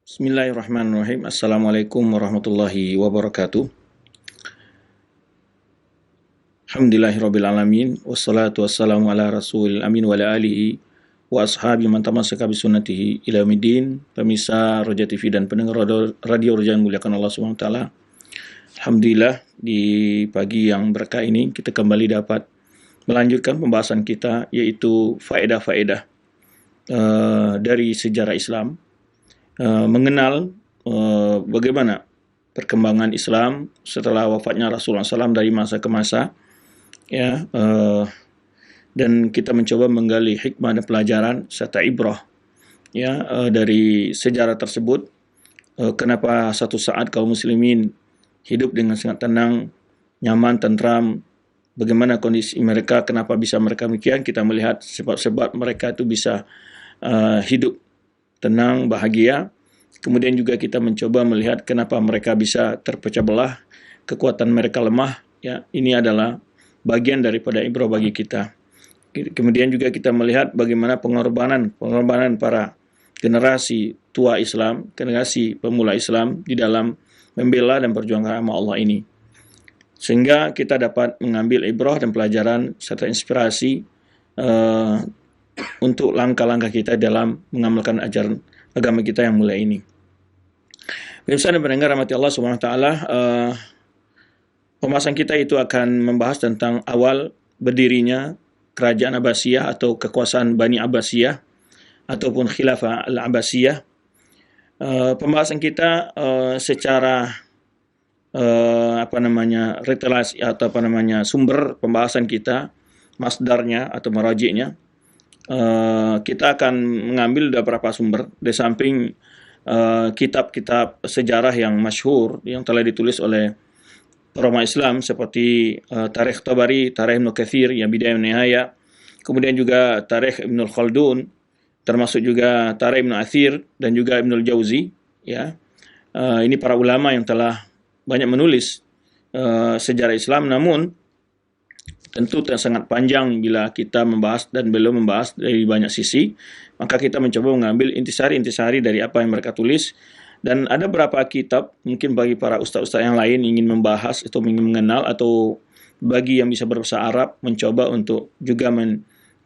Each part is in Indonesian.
Bismillahirrahmanirrahim. Assalamualaikum warahmatullahi wabarakatuh. Alhamdulillahirabbil alamin wassalatu wassalamu ala rasulil amin wa ala alihi wa ashabi man tamassaka bi sunnatihi ila yaumiddin. Pemirsa Roja TV dan pendengar radio Roja yang muliakan Allah Subhanahu wa taala. Alhamdulillah di pagi yang berkah ini kita kembali dapat melanjutkan pembahasan kita, yaitu faedah-faedah dari sejarah Islam, mengenal bagaimana perkembangan Islam setelah wafatnya Rasulullah SAW dari masa ke masa, ya, dan kita mencoba menggali hikmah dan pelajaran serta ibrah, ya, dari sejarah tersebut. Kenapa satu saat kaum muslimin hidup dengan sangat tenang, nyaman, tentram, bagaimana kondisi mereka, kenapa bisa mereka demikian. Kita melihat sebab-sebab mereka itu bisa hidup tenang, bahagia. Kemudian juga kita mencoba melihat kenapa mereka bisa terpecah belah, kekuatan mereka lemah. Ya, ini adalah bagian daripada ibrah bagi kita. Kemudian juga kita melihat bagaimana pengorbanan para generasi tua Islam, generasi pemula Islam di dalam membela dan perjuangkan agama Allah ini. Sehingga kita dapat mengambil ibrah dan pelajaran serta inspirasi untuk langkah-langkah kita dalam mengamalkan ajaran agama kita yang mulia ini. Pemirsa dan pendengar rahmati Allah Subhanahu wa taala, pembahasan kita itu akan membahas tentang awal berdirinya kerajaan Abbasiyah atau kekuasaan Bani Abbasiyah ataupun Khilafah Al-Abbasiyah. Pembahasan kita secara relasi atau sumber pembahasan kita, masdarnya atau marajiknya, kita akan mengambil beberapa sumber di samping kitab-kitab sejarah yang masyhur yang telah ditulis oleh ulama Islam seperti Tarikh Tabari, Tarikh Ibnu Katsir yang Bidayah wa Nihayah, kemudian juga Tarikh Ibnu Khaldun, termasuk juga Tarikh Ibnu Athir dan juga Ibnu Jauzi, ya. Ini para ulama yang telah banyak menulis sejarah Islam, namun tentu sangat panjang bila kita membahas dan belum membahas dari banyak sisi. Maka kita mencoba mengambil intisari-intisari dari apa yang mereka tulis. Dan ada beberapa kitab, mungkin bagi para ustaz-ustaz yang lain ingin membahas atau ingin mengenal, atau bagi yang bisa berbahasa Arab mencoba untuk juga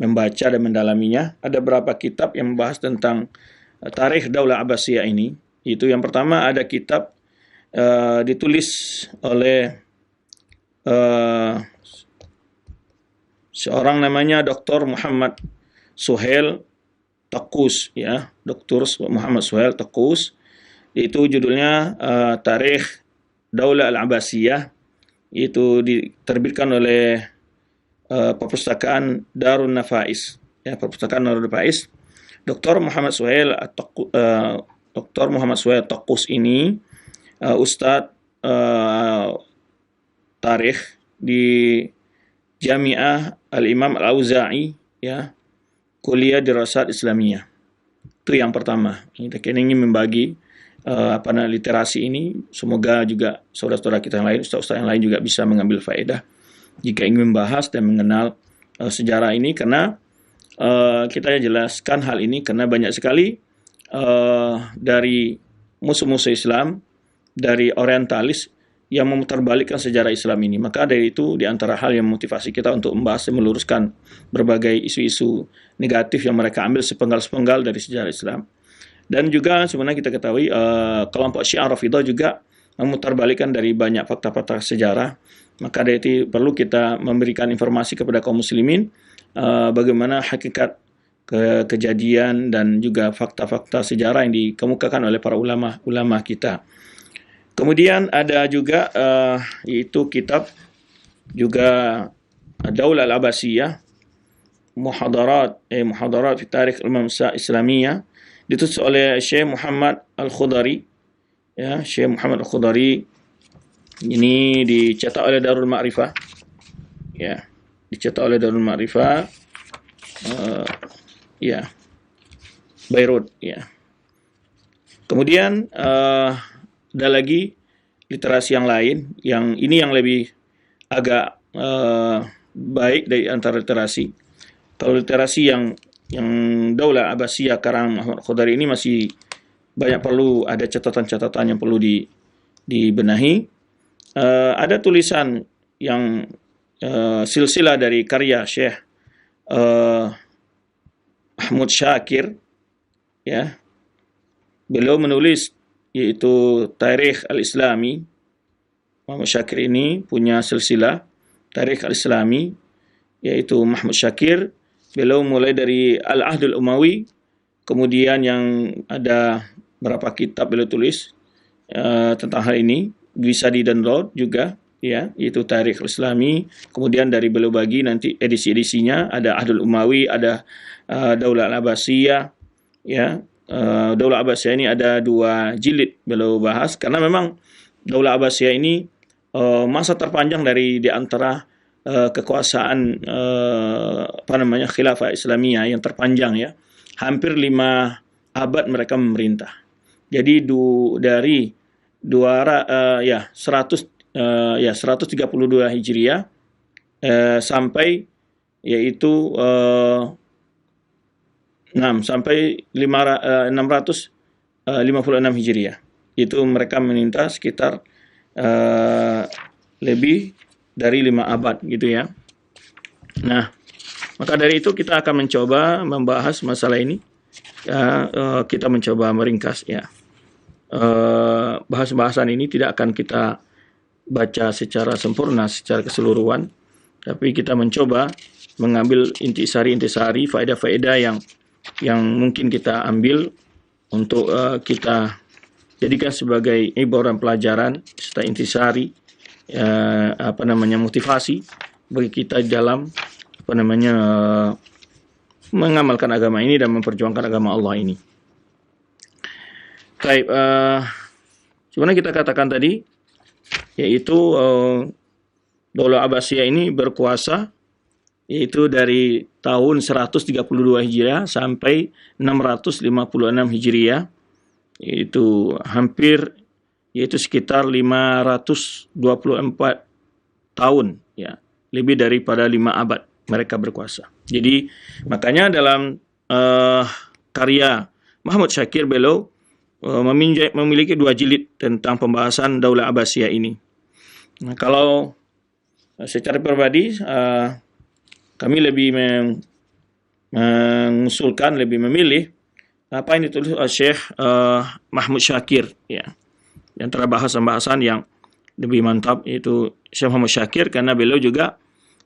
membaca dan mendalaminya. Ada beberapa kitab yang membahas tentang tarikh Daulah Abbasiyah ini. Itu yang pertama ada kitab ditulis oleh seorang namanya Dr. Muhammad Suhail Taqus, ya, Dr. Muhammad Suhail Taqus. Itu judulnya Tarikh Daulah Al-Abbasiyah. Itu diterbitkan oleh perpustakaan Darun Nafais, ya, perpustakaan Darun Nafais. Dr. Muhammad Suhail Taqus ini Ustadz Tarikh di Jami'ah Al-Imam Al-Auza'i, ya, Kuliah Dirasat Islamiyah. Itu yang pertama. Kita ingin membagi literasi ini. Semoga juga saudara-saudara kita yang lain, ustaz-ustaz yang lain juga bisa mengambil faedah jika ingin membahas dan mengenal sejarah ini, karena kita jelaskan hal ini karena banyak sekali dari musuh-musuh Islam, dari orientalis yang memutarbalikkan sejarah Islam ini. Maka dari itu di antara hal yang memotivasi kita untuk membahas dan meluruskan berbagai isu-isu negatif yang mereka ambil sepenggal-sepenggal dari sejarah Islam. Dan juga sebenarnya kita ketahui kelompok Syiah Rafidhah juga memutarbalikkan dari banyak fakta-fakta sejarah. Maka dari itu perlu kita memberikan informasi kepada kaum muslimin bagaimana hakikat kejadian dan juga fakta-fakta sejarah yang dikemukakan oleh para ulama kita. Kemudian ada juga yaitu kitab juga Daulah Al-Abbasiyah, Muhadarat fi Tarikh Al-Mamsa Islamiyah, ditulis oleh Syekh Muhammad Al-Khudari, ya, Syekh Muhammad Al-Khudari. Ini dicetak oleh Darul Ma'rifah, ya, dicetak oleh Darul Ma'rifah, ya, Beirut, ya. Kemudian ada lagi literasi yang lain, yang ini yang lebih agak baik dari antara literasi. Kalau literasi yang Daulah Abbasiyah karang Muhammad Khudari ini masih banyak perlu ada catatan-catatan yang perlu dibenahi. Ada tulisan yang silsilah dari karya Syekh Mahmud Syakir, ya. Beliau menulis yaitu Tarikh Al-Islami. Mahmud Syakir ini punya silsilah Tarikh Al-Islami, yaitu Mahmud Syakir. Beliau mulai dari Al-Ahdul Umawi, kemudian yang ada berapa kitab beliau tulis tentang hal ini, bisa di-download juga, ya, yaitu Tarikh Al-Islami. Kemudian dari beliau bagi nanti edisi-edisinya, ada Ahdul Umawi, ada Daulah Al-Abbasiyah, ya. Daulah Abbasiyah ini ada 2 jilid beliau bahas, karena memang Daulah Abbasiyah ini masa terpanjang di antara kekuasaan Khilafah Islamiyah yang terpanjang, ya. Hampir 5 abad mereka memerintah. Jadi dari 132 Hijriah sampai yaitu 656 Hijriah. Itu mereka meminta sekitar lebih dari 5 abad gitu, ya. Nah, maka dari itu kita akan mencoba membahas masalah ini. Ya, kita mencoba meringkas, ya. Bahas-bahasan ini tidak akan kita baca secara sempurna, secara keseluruhan, tapi kita mencoba mengambil intisari, faedah-faedah yang mungkin kita ambil untuk kita jadikan sebagai ibarat pelajaran serta intisari, motivasi bagi kita dalam mengamalkan agama ini dan memperjuangkan agama Allah ini. Baik, sebenarnya kita katakan tadi, yaitu Daulah Abbasiyah ini berkuasa yaitu dari tahun 132 Hijriah sampai 656 Hijriah, yaitu sekitar 524 tahun, ya, lebih daripada 5 abad mereka berkuasa. Jadi makanya dalam karya Mahmud Syakir, beliau memiliki 2 jilid tentang pembahasan Daulah Abbasiyah ini. Nah, kalau secara pribadi kami lebih mengusulkan, lebih memilih apa yang ditulis oleh Syekh Mahmud Syakir, ya. Di antara bahasan-bahasan yang lebih mantap itu Syekh Mahmud Syakir, karena beliau juga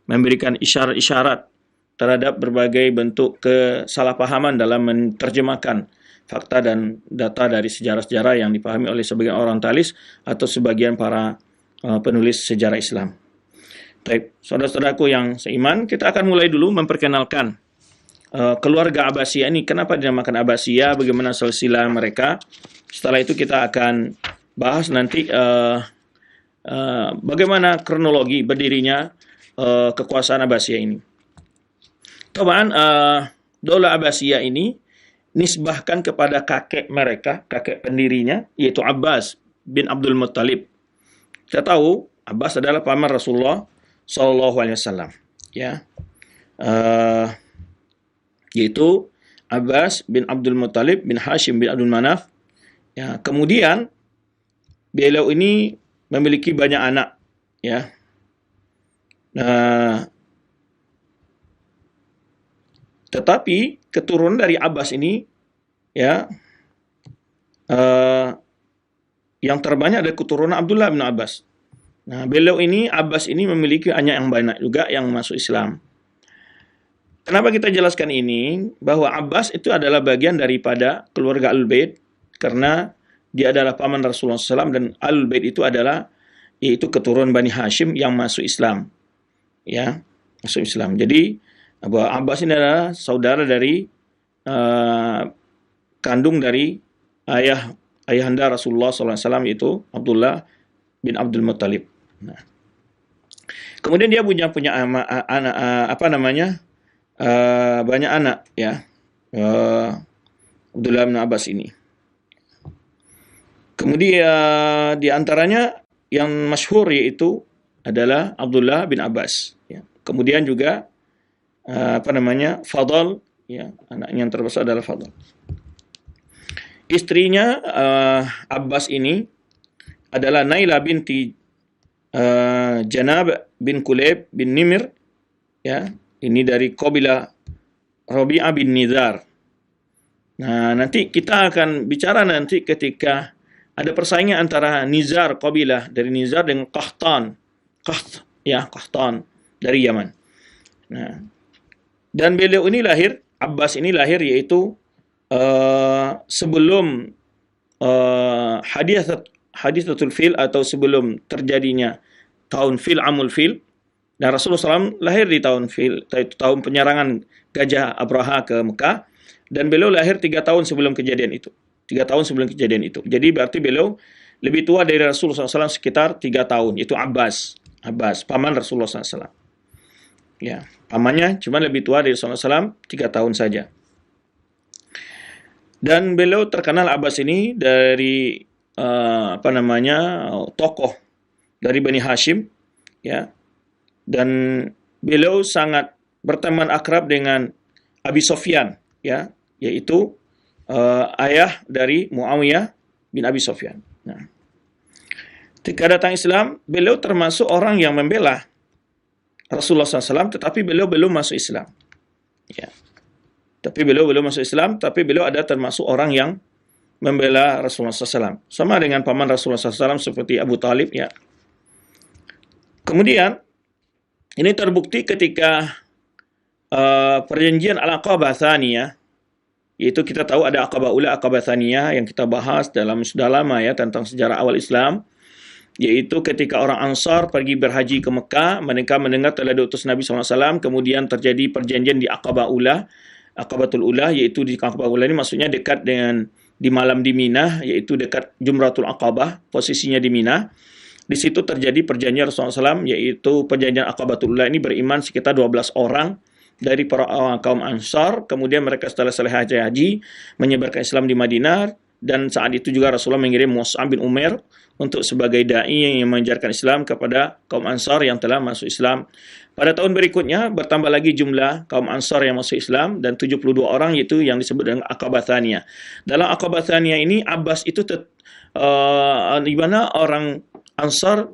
memberikan isyarat-isyarat terhadap berbagai bentuk kesalahpahaman dalam menerjemahkan fakta dan data dari sejarah-sejarah yang dipahami oleh sebagian orang talis atau sebagian para penulis sejarah Islam. Baik, saudara-saudaraku yang seiman, kita akan mulai dulu memperkenalkan keluarga Abbasiyah ini. Kenapa dinamakan Abbasiyah, bagaimana silsilah mereka. Setelah itu kita akan bahas nanti bagaimana kronologi berdirinya kekuasaan Abbasiyah ini. Taban Daulah Abbasiyah ini nisbahkan kepada kakek mereka, kakek pendirinya, yaitu Abbas bin Abdul Muttalib. Kita tahu Abbas adalah paman Rasulullah SAW, ya, yaitu Abbas bin Abdul Muttalib bin Hashim bin Abdul Manaf. Ya, kemudian beliau ini memiliki banyak anak, ya. Tetapi keturunan dari Abbas ini, ya, yang terbanyak ada keturunan Abdullah bin Abbas. Nah, Abbas ini memiliki anak yang banyak juga yang masuk Islam. Kenapa kita jelaskan ini? Bahwa Abbas itu adalah bagian daripada keluarga Al-Bait, karena dia adalah paman Rasulullah SAW, dan Al-Bait itu adalah yaitu keturunan Bani Hashim yang masuk Islam, ya, masuk Islam. Jadi Abbas ini adalah saudara dari kandung dari ayahanda Rasulullah SAW, yaitu Abdullah bin Abdul Muttalib. Nah, kemudian dia punya anak, banyak anak, ya, Abdullah bin Abbas ini. Kemudian di antaranya yang masyhur yaitu adalah Abdullah bin Abbas, ya. Kemudian juga Fadl, ya, anak yang terbesar adalah Fadl. istrinya Abbas ini adalah Naila binti Janab bin Kulayb bin Nimir, ya. Ini dari kabilah Rabi'ah bin Nizar. Nah, nanti kita akan bicara nanti ketika ada persaingan antara Nizar kabilah dari Nizar dengan Qahtan. Qahtan dari Yaman. Nah, dan beliau ini lahir, Abbas ini lahir yaitu sebelum hadithatul fil atau sebelum terjadinya tahun fil, amul fil. Dan Rasulullah SAW lahir di tahun fil, yaitu tahun penyerangan Gajah Abraha ke Mekah. Dan beliau lahir 3 tahun sebelum kejadian itu. 3 tahun sebelum kejadian itu. Jadi berarti beliau lebih tua dari Rasulullah SAW sekitar 3 tahun. Itu Abbas, paman Rasulullah SAW. Ya, pamannya cuma lebih tua dari Rasulullah SAW 3 tahun saja. Dan beliau terkenal Abbas ini dari tokoh dari Bani Hashim, ya. Dan beliau sangat berteman akrab dengan Abi Sufyan, ya, yaitu ayah dari Muawiyah bin Abi Sufyan. Nah, ketika datang Islam, beliau termasuk orang yang membela Rasulullah SAW, tetapi beliau belum masuk Islam. Ya. Tapi beliau belum masuk Islam, tapi beliau ada termasuk orang yang membela Rasulullah SAW. Sama dengan paman Rasulullah SAW seperti Abu Talib, ya. Kemudian, ini terbukti ketika perjanjian Al-Aqabah Tsaniyah, yaitu kita tahu ada Aqabah Ula, Aqabah Tsaniyah yang kita bahas dalam sudah lama ya tentang sejarah awal Islam, yaitu ketika orang Ansar pergi berhaji ke Mekah, mereka mendengar telah diutus Nabi SAW, kemudian terjadi perjanjian di Aqabah Ula, Aqabatul Ula, yaitu di Aqabah Ula ini maksudnya dekat dengan di malam di Mina, yaitu dekat Jumratul Aqabah, posisinya di Mina. Di situ terjadi perjanjian Rasulullah SAW, yaitu perjanjian Aqabatul Ula ini beriman sekitar 12 orang dari para kaum Ansar. Kemudian mereka setelah selesai haji menyebarkan Islam di Madinah, dan saat itu juga Rasulullah mengirim Mus'ab bin Umair untuk sebagai dai yang mengajarkan Islam kepada kaum Ansar yang telah masuk Islam. Pada tahun berikutnya bertambah lagi jumlah kaum Ansar yang masuk Islam, dan 72 orang itu yang disebut dengan Aqabah Tsaniyah. Dalam Aqabah Tsaniyah ini Abbas itu di mana orang Ansar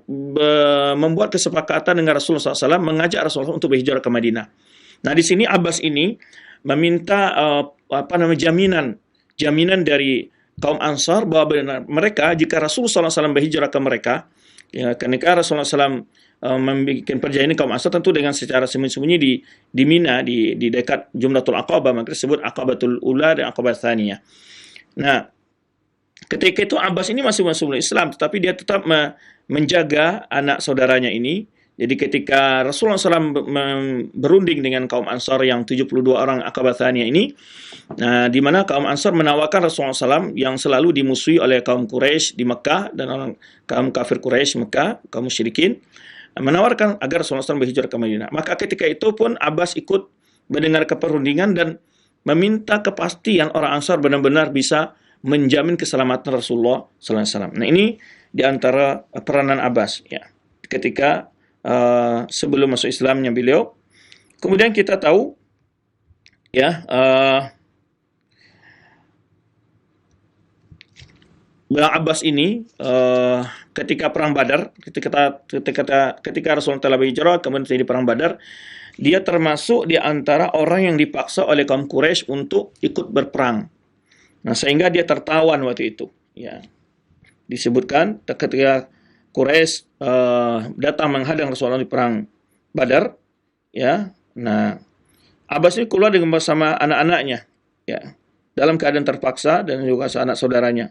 membuat kesepakatan dengan Rasulullah SAW, mengajak Rasulullah untuk berhijrah ke Madinah. Nah, di sini Abbas ini meminta jaminan dari kaum Ansar bahwa benar mereka jika Rasulullah SAW berhijrah ke mereka, ya, ketika Rasulullah SAW membuat perjanjian ini kaum Ansar tentu dengan secara sembunyi-sembunyi di Mina, di dekat Jumratul Aqabah, maka disebut Aqabatul Ula dan Aqabah Tsaniyah. Nah, ketika itu Abbas ini masih masuk Islam, tetapi dia tetap menjaga anak saudaranya ini. Jadi ketika Rasulullah SAW berunding dengan kaum Ansar yang 72 orang Aqabah Tsaniyah ini, di mana kaum Ansar menawarkan Rasulullah SAW yang selalu dimusuhi oleh kaum Quraisy di Mekah dan kaum kafir Quraisy Mekah, kaum musyrikin, menawarkan agar Rasulullah SAW berhijrah ke Madinah. Maka ketika itu pun Abbas ikut mendengar perundingan dan meminta kepastian orang Ansar benar-benar bisa menjamin keselamatan Rasulullah SAW. Nah, ini di antara peranan Abbas, ya, ketika sebelum masuk Islamnya beliau. Kemudian kita tahu, ya, Abbas ini ketika perang Badar, ketika Rasulullah telah berhijrah, kemudian terjadi perang Badar, dia termasuk di antara orang yang dipaksa oleh kaum Quraisy untuk ikut berperang. Nah, sehingga dia tertawan waktu itu, ya. Disebutkan ketika Quraisy datang menghadang Rasulullah di perang Badar, ya. Nah, Abbas ini keluar dengan bersama anak-anaknya, ya, dalam keadaan terpaksa dan juga anak saudaranya.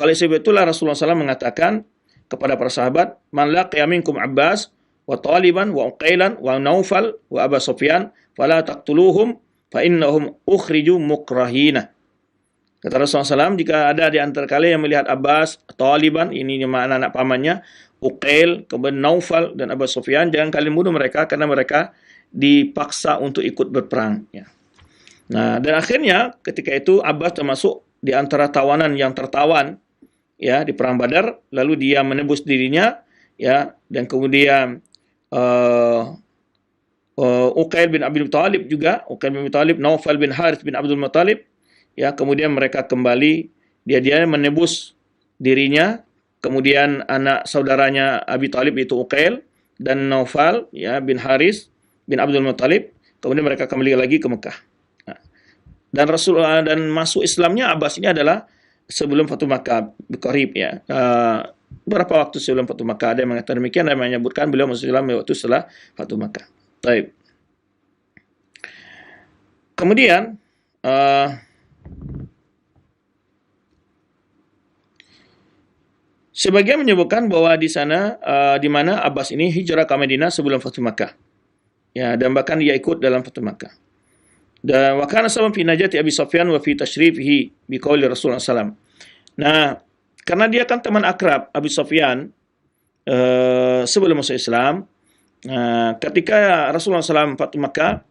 Kali sebab itulah Rasulullah SAW mengatakan kepada para sahabat, "Man laqiya minkum Abbas wa Taliban wa Uqailan wa Naufal wa Aba Sufyan fala taqtuluhum fa innahum ukhriju mukrahina." Kata Rasulullah SAW, jika ada di antara kalian yang melihat Abbas, Taliban, ini anak-anak pamannya, Uqail, kemudian Naufal, dan Abu Sufyan, jangan kalian bunuh mereka, karena mereka dipaksa untuk ikut berperang. Ya. Nah, dan akhirnya ketika itu Abbas termasuk di antara tawanan yang tertawan, ya, di perang Badar, lalu dia menebus dirinya, ya, dan kemudian Uqail bin Abi Talib juga, Uqail bin Abi Talib, Naufal bin Harith bin Abdul Muttalib, ya, kemudian mereka kembali, Dia menebus dirinya, kemudian anak saudaranya Abi Talib itu Uqail dan Naufal ya bin Haris bin Abdul Muttalib, kemudian mereka kembali lagi ke Mekah. Nah, dan Rasulullah dan masuk Islamnya Abbas ini adalah sebelum Fatu Makkah, qarib ya. Berapa waktu sebelum Fatu Makkah? Ada yang mengatakan demikian, ada yang menyebutkan beliau masuk Islam waktu setelah Fatu Makkah. Baik. Kemudian sebagian menyebutkan bahwa di sana di mana Abbas ini hijrah ke Madinah sebelum Fatu Makkah. Ya, dan bahkan dia ikut dalam Fatu Makkah. Dan wa kana sabab fi najati Abi Sufyan wa fi tashrifihi bi qauli Rasulullah SAW. Nah, karena dia kan teman akrab Abi Sufyan sebelum masuk Islam, ketika Rasulullah SAW Fatu Makkah,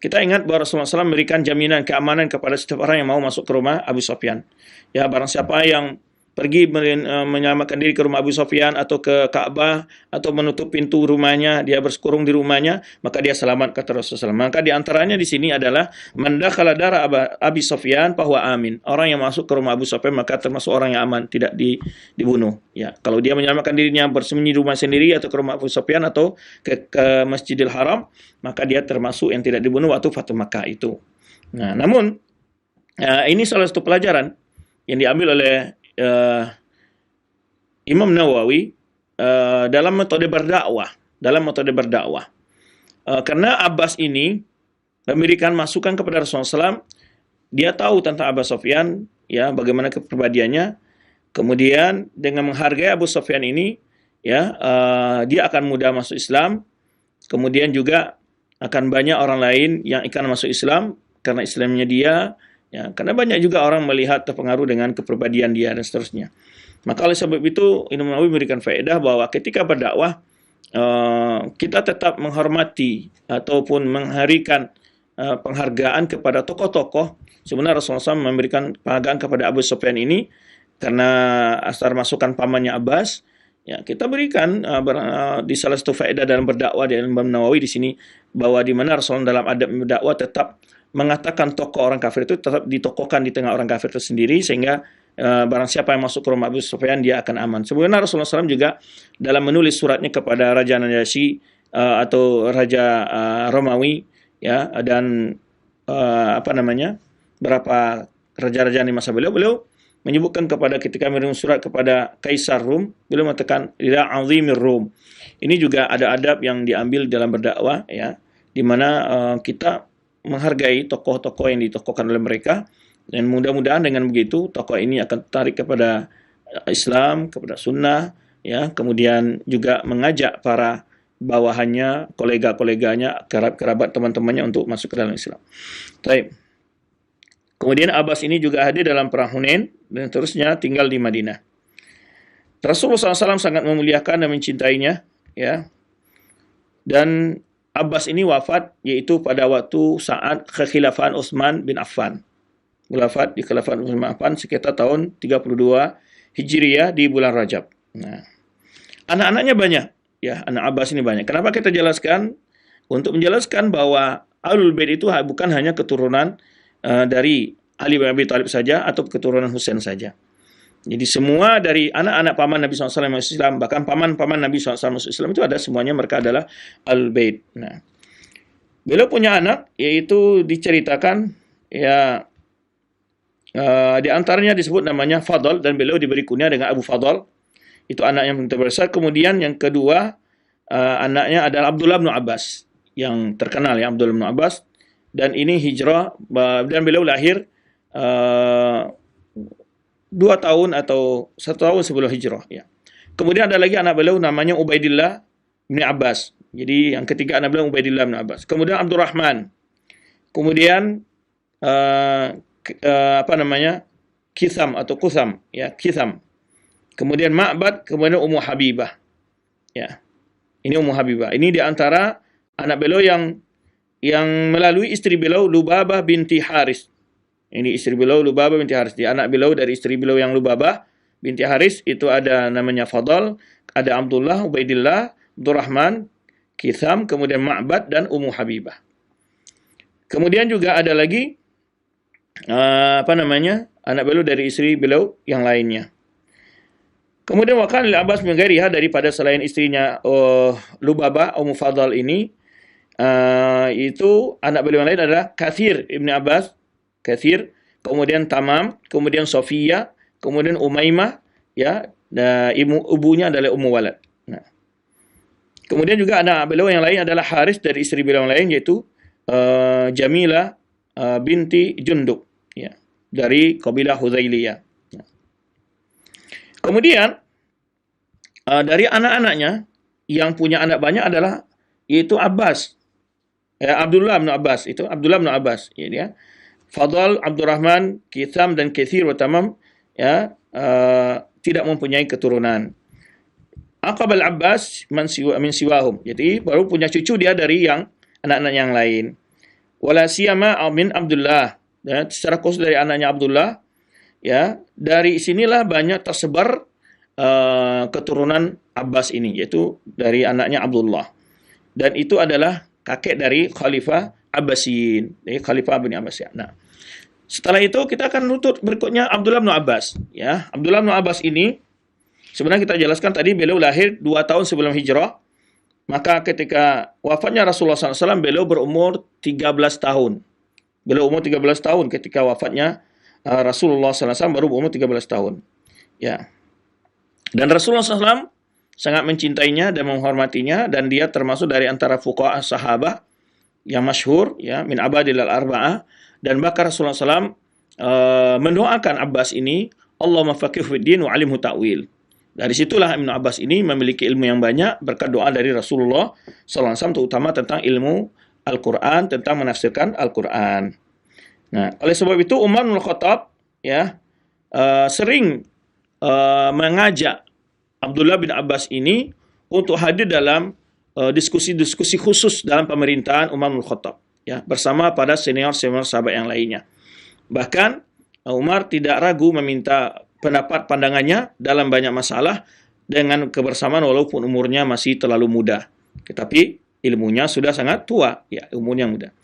kita ingat bahwa Rasulullah SAW memberikan jaminan keamanan kepada setiap orang yang mau masuk ke rumah Abu Sufyan. Ya, barang siapa yang pergi menyelamatkan diri ke rumah Abu Sufyan atau ke Ka'bah atau menutup pintu rumahnya, dia bersekurung di rumahnya, maka dia selamat, kata Rasulullah SAW. Maka di antaranya di sini adalah man dakhala dara Abi Sufyan fahuwa amin. Orang yang masuk ke rumah Abu Sufyan maka termasuk orang yang aman, tidak dibunuh. Ya, kalau dia menyelamatkan dirinya bersembunyi di rumah sendiri atau ke rumah Abu Sufyan atau ke Masjidil Haram, maka dia termasuk yang tidak dibunuh waktu Fatu Makkah itu. Nah, namun ini salah satu pelajaran yang diambil oleh Imam Nawawi dalam metode berdakwah, karena Abbas ini memberikan masukan kepada Rasulullah SAW, dia tahu tentang Abu Sufyan, ya, bagaimana kepribadiannya. Kemudian dengan menghargai Abu Sufyan ini, ya, dia akan mudah masuk Islam. Kemudian juga akan banyak orang lain yang akan masuk Islam karena Islamnya dia. Ya, karena banyak juga orang melihat terpengaruh dengan kepribadian dia dan seterusnya. Maka oleh sebab itu Imam Nawawi memberikan faedah bahwa ketika berdakwah kita tetap menghormati ataupun mengharikan penghargaan kepada tokoh-tokoh. Sebenarnya Rasulullah SAW memberikan penghargaan kepada Abu Sufyan ini karena asal masukan pamannya Abbas. Ya, kita berikan di salah satu faedah dalam berdakwah di Imam Nawawi di sini bahwa di mana Rasulullah dalam adab berdakwah tetap mengatakan tokoh orang kafir itu tetap ditokohkan di tengah orang kafir itu sendiri, sehingga barang siapa yang masuk ke rumah Abu Sufyan dia akan aman. Sebenarnya Rasulullah SAW juga dalam menulis suratnya kepada Raja Najasyi atau Raja Romawi, ya, dan berapa raja-raja di masa beliau menyebutkan ketika mengirim surat kepada Kaisar Rum, beliau mengatakan ila azimir Rum. Ini juga ada adab yang diambil dalam berdakwah, ya, di mana kita menghargai tokoh-tokoh yang ditokohkan oleh mereka, dan mudah-mudahan dengan begitu tokoh ini akan tertarik kepada Islam, kepada sunnah, ya, kemudian juga mengajak para bawahannya, kolega-koleganya, kerabat teman-temannya untuk masuk ke dalam Islam. Baik. Kemudian Abbas ini juga hadir dalam perang Hunain dan terusnya tinggal di Madinah. Rasulullah SAW sangat memuliakan dan mencintainya, ya. Dan Abbas ini wafat yaitu pada waktu saat kekhilafan Utsman bin Affan. Wafat di khilafah Utsman bin Affan sekitar tahun 32 Hijriah di bulan Rajab. Nah, anak-anaknya banyak, ya, anak Abbas ini banyak. Kenapa kita jelaskan? Untuk menjelaskan bahwa Ahlul Bait itu bukan hanya keturunan dari Ali bin Abi Thalib saja atau keturunan Husain saja. Jadi semua dari anak-anak paman Nabi SAW masuk Islam, bahkan paman-paman Nabi SAW masuk Islam itu ada semuanya, mereka adalah Al-Bait. Nah, beliau punya anak, yaitu diceritakan, ya, di antaranya disebut namanya Fadl, dan beliau diberi kunyah dengan Abu Fadl. Itu anak yang terbesar. Kemudian yang kedua, anaknya adalah Abdullah bin Abbas, yang terkenal, ya, Abdullah bin Abbas. Dan ini hijrah, dan beliau lahir 2 tahun atau 1 tahun sebelum hijrah, ya. Kemudian ada lagi anak beliau namanya Ubaidillah bin Abbas. Jadi yang ketiga anak beliau Ubaidillah bin Abbas. Kemudian Abdurrahman. Kemudian Kitham atau Kutham, ya, Kitham. Kemudian Ma'bad, kemudian Ummu Habibah. Ya. Ini Ummu Habibah. Ini di antara anak beliau yang melalui istri beliau Lubabah binti Haris. Ini istri beliau Lubabah binti Haris. Di anak beliau dari istri beliau yang Lubabah binti Haris itu ada namanya Fadl, ada Abdullah, Ubaidillah, Abdurrahman, Kitham, kemudian Ma'bad dan Ummu Habibah. Kemudian juga ada lagi anak beliau dari istri beliau yang lainnya. Kemudian wakan Abbas menggairiha daripada selain istrinya Lubabah Ummu Fadl ini, itu anak beliau yang lain adalah Kathir Ibn Abbas, Kathir, kemudian Tamam, kemudian Sofia, kemudian Umaymah, ya, ibunya adalah Ummu Walad. Nah, kemudian juga anak beliau yang lain adalah Haris dari istri beliau yang lain, yaitu Jamilah binti Jundub, ya, dari kabilah Huzailiyah. Kemudian dari anak-anaknya yang punya anak banyak adalah yaitu Abbas, Abdullah bin Abbas, itu Abdullah bin Abbas, ya. Fadl, Abdurrahman, Kitham dan Kathir wa Tamam, ya, tidak mempunyai keturunan. Aqabal Abbas min siwahum. Jadi baru punya cucu dia dari yang anak-anak yang lain. Wala siyama min Abdullah. Ya, secara khusus dari anaknya Abdullah, ya, dari sinilah banyak tersebar keturunan Abbas ini, yaitu dari anaknya Abdullah. Dan itu adalah kakek dari Khalifah Abbasiyin, dari Khalifah bin Abbasiyyin. Nah, setelah itu kita akan lutut berikutnya Abdullah bin Abbas, ya. Abdullah bin Abbas ini sebenarnya kita jelaskan tadi beliau lahir 2 tahun sebelum hijrah. Maka ketika wafatnya Rasulullah SAW, beliau berumur 13 tahun. Beliau umur 13 tahun ketika wafatnya Rasulullah SAW, baru berumur 13 tahun. Ya. Dan Rasulullah SAW sangat mencintainya dan menghormatinya, dan dia termasuk dari antara fuqaha sahabat yang masyhur, ya, min abadil arba'ah. Dan bahkan Rasulullah SAW mendoakan Abbas ini, Allahumma faqihhu fid din wa 'allimhu ta'wil. Dari situlah Ibnu Abbas ini memiliki ilmu yang banyak berkat doa dari Rasulullah SAW, terutama tentang ilmu Al-Quran, tentang menafsirkan Al-Quran. Nah, oleh sebab itu Umar bin Khattab, ya, sering mengajak Abdullah bin Abbas ini untuk hadir dalam diskusi-diskusi khusus dalam pemerintahan Umar bin Khattab, ya, bersama pada senior-senior sahabat yang lainnya. Bahkan Umar tidak ragu meminta pendapat pandangannya dalam banyak masalah dengan kebersamaan walaupun umurnya masih terlalu muda. Tetapi ilmunya sudah sangat tua, ya, umurnya muda.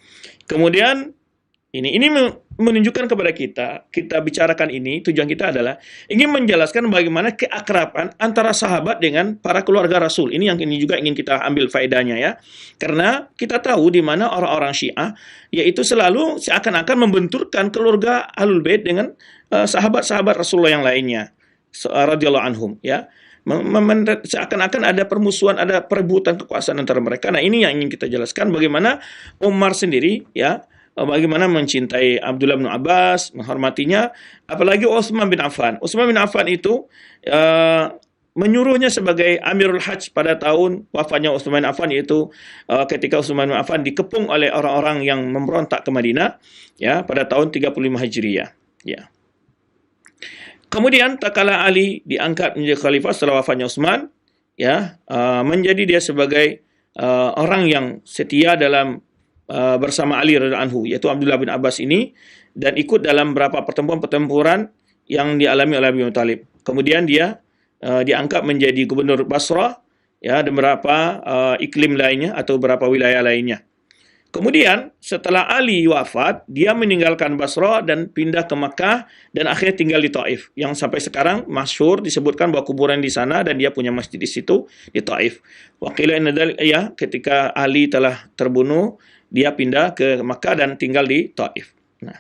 Kemudian ini menunjukkan kepada kita bicarakan ini, tujuan kita adalah ingin menjelaskan bagaimana keakraban antara sahabat dengan para keluarga Rasul. Ini yang ini juga ingin kita ambil faedahnya, ya. Karena kita tahu di mana orang-orang Syiah yaitu selalu seakan-akan membenturkan keluarga Ahlul Bait dengan sahabat-sahabat Rasulullah yang lainnya radhiyallahu anhum, ya. Seakan-akan ada permusuhan, ada perebutan kekuasaan antara mereka. Nah, ini yang ingin kita jelaskan bagaimana Umar sendiri, ya, bagaimana mencintai Abdullah bin Abbas, menghormatinya, apalagi Utsman bin Affan. Utsman bin Affan itu menyuruhnya sebagai Amirul Hajj pada tahun wafatnya Utsman bin Affan, yaitu ketika Utsman bin Affan dikepung oleh orang-orang yang memberontak ke Madinah, ya, pada tahun 35 Hijriah, ya. Kemudian tatkala Ali diangkat menjadi khalifah setelah wafatnya Utsman, ya, menjadi dia sebagai orang yang setia dalam bersama Ali radhiyallahu anhu, yaitu Abdullah bin Abbas ini, dan ikut dalam beberapa pertempuran-pertempuran yang dialami oleh Abi Thalib. Kemudian dia diangkat menjadi gubernur Basrah, ya, dan beberapa iklim lainnya atau beberapa wilayah lainnya. Kemudian setelah Ali wafat, dia meninggalkan Basrah dan pindah ke Makkah dan akhirnya tinggal di Taif, yang sampai sekarang masyhur disebutkan bahwa kuburan di sana dan dia punya masjid di situ di Taif. Waqila inna dzalika, ya, ketika Ali telah terbunuh, dia pindah ke Makkah dan tinggal di Taif. Nah,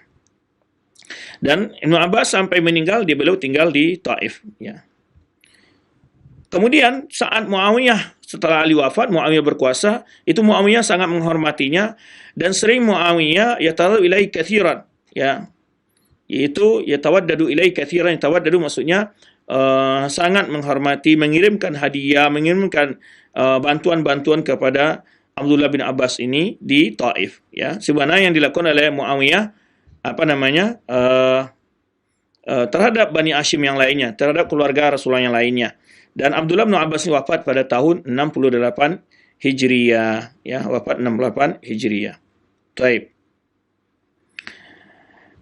dan Ibnu Abbas sampai meninggal beliau tinggal di Taif, ya. Kemudian saat Muawiyah, setelah Ali wafat, Muawiyah berkuasa, itu Muawiyah sangat menghormatinya dan sering Muawiyah yatawaddu ilaihi katsiran, ya. Yaitu yatawaddadu ilaihi katsiran, yatawaddadu maksudnya sangat menghormati, mengirimkan hadiah, mengirimkan bantuan-bantuan kepada Abdullah bin Abbas ini di Taif, ya. Sebenarnya yang dilakukan oleh Muawiyah terhadap Bani Hashim yang lainnya, terhadap keluarga Rasulullah yang lainnya. Dan Abdullah bin Abbas ini wafat pada tahun 68 Hijriah, ya, wafat 68 Hijriah. Baik.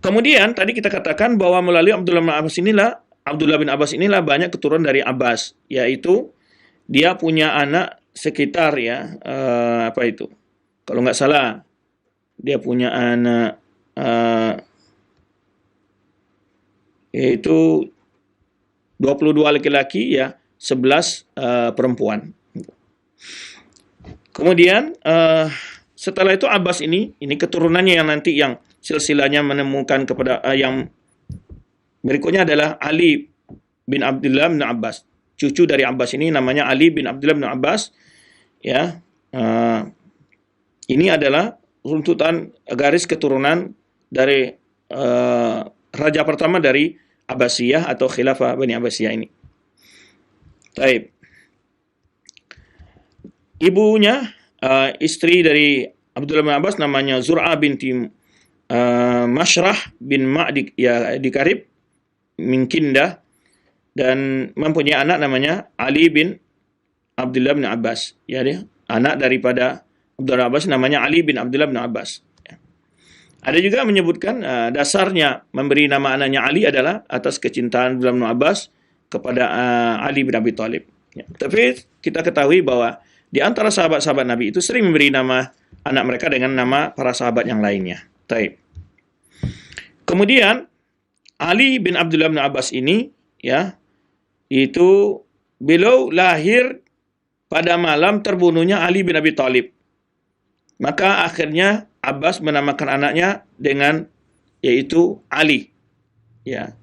Kemudian tadi kita katakan bahwa melalui Abdullah bin Abbas inilah banyak keturunan dari Abbas, yaitu dia punya anak sekitar, ya, kalau nggak salah dia punya anak yaitu 22 laki-laki, ya, 11 perempuan. Kemudian setelah itu Abbas ini keturunannya yang nanti yang silsilahnya menemukan kepada yang berikutnya adalah Ali bin Abdullah bin Abbas. Cucu dari Abbas ini namanya Ali bin Abdullah bin Abbas. Ya, ini adalah runtutan garis keturunan dari raja pertama dari Abbasiyah atau Khilafah Bani Abbasiyah ini. Baik. Ibunya, istri dari Abdullah bin Abbas namanya Zur'ah binti Mashrah bin Ma'di, ya, di Karib min Kindah, dan mempunyai anak namanya Ali bin Abdullah bin Abbas. Ya, dia anak daripada Abdullah bin Abbas namanya Ali bin Abdullah bin Abbas. Ya. Ada juga menyebutkan dasarnya memberi nama anaknya Ali adalah atas kecintaan Abdullah bin Abbas kepada Ali bin Abi Thalib. Ya. Tapi kita ketahui bahwa di antara sahabat-sahabat Nabi itu sering memberi nama anak mereka dengan nama para sahabat yang lainnya. Taib. Kemudian Ali bin Abdullah bin Abbas ini, ya, itu beliau lahir pada malam terbunuhnya Ali bin Abi Thalib. Maka akhirnya Abbas menamakan anaknya dengan yaitu Ali. Ya.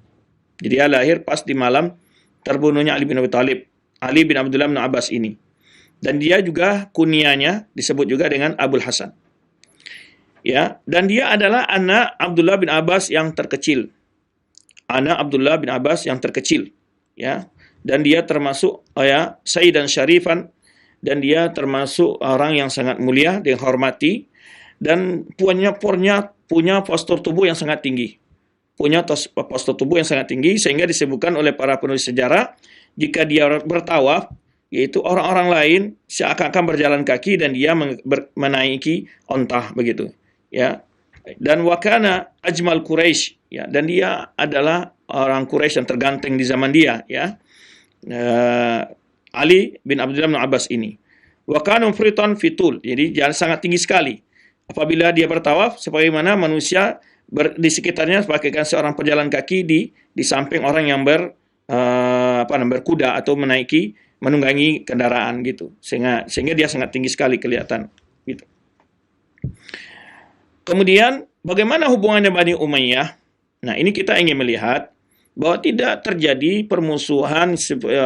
Jadi dia lahir pas di malam terbunuhnya Ali bin Abi Thalib. Ali bin Abdullah bin Abbas ini. Dan dia juga kunyahnya disebut juga dengan Abul Hasan. Ya, dan dia adalah anak Abdullah bin Abbas yang terkecil. Anak Abdullah bin Abbas yang terkecil, ya. Dan dia termasuk Sayyidan Syarifan, dan dia termasuk orang yang sangat mulia, dihormati, dan punya postur tubuh yang sangat tinggi. Punya postur tubuh yang sangat tinggi sehingga disebutkan oleh para penulis sejarah jika dia bertawaf, yaitu orang-orang lain seakan-akan berjalan kaki dan dia menaiki onta begitu, ya. Dan wakana ajmal Quraisy, ya, dan dia adalah orang Quraisy yang terganteng di zaman dia, ya. Ali bin Abdullah bin Abbas ini. Wakana mufritan fitul, jadi jalan sangat tinggi sekali. Apabila dia bertawaf, sebagaimana manusia di sekitarnya bagaikan seorang pejalan kaki di samping orang yang berkuda atau menunggangi kendaraan gitu, sehingga dia sangat tinggi sekali kelihatan gitu. Kemudian bagaimana hubungannya Bani Umayyah? Nah, ini kita ingin melihat bahwa tidak terjadi permusuhan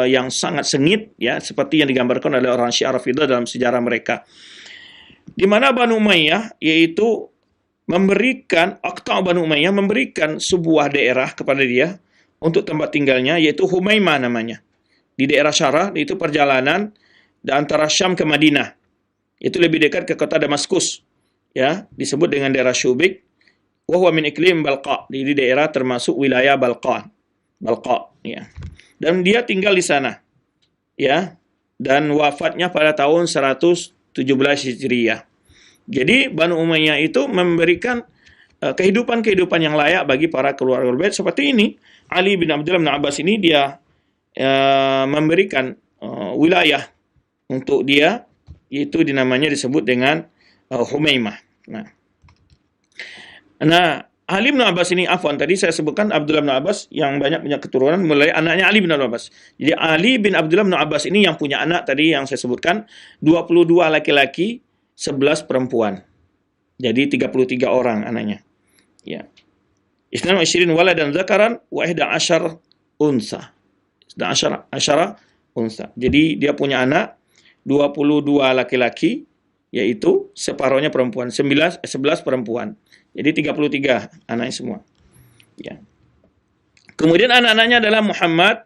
yang sangat sengit, ya, seperti yang digambarkan oleh orang Syiah Rafidah dalam sejarah mereka, di mana Bani Umayyah yaitu memberikan Bani Umayyah memberikan sebuah daerah kepada dia untuk tempat tinggalnya, yaitu Humaimah namanya. Di daerah Syarah, itu perjalanan antara Syam ke Madinah. Itu lebih dekat ke kota Damaskus. Ya, disebut dengan daerah Syubik. Wa huwa min iklim Balqa. Di daerah termasuk wilayah Balqa, ya. Dan dia tinggal di sana. Ya. Dan wafatnya pada tahun 117 Hijriah. Jadi Banu Umayyah itu memberikan kehidupan-kehidupan yang layak bagi para keluarga bait seperti ini. Ali bin Abdullah bin Abbas ini dia memberikan wilayah untuk dia, yaitu namanya disebut dengan Humaimah. Nah, Ali bin Abbas ini, tadi saya sebutkan Abdullah bin Abbas yang banyak punya keturunan mulai anaknya Ali bin Abbas. Jadi Ali bin Abdullah bin Abbas ini yang punya anak tadi yang saya sebutkan 22 laki-laki, 11 perempuan. Jadi 33 orang anaknya. Ya. Isnan wa isyirin waladan dzakaran wa 11 unsa. 11 unsa. Jadi dia punya anak 22 laki-laki, yaitu separuhnya perempuan, 11 perempuan. Jadi 33 anaknya semua. Ya. Kemudian anak-anaknya adalah Muhammad,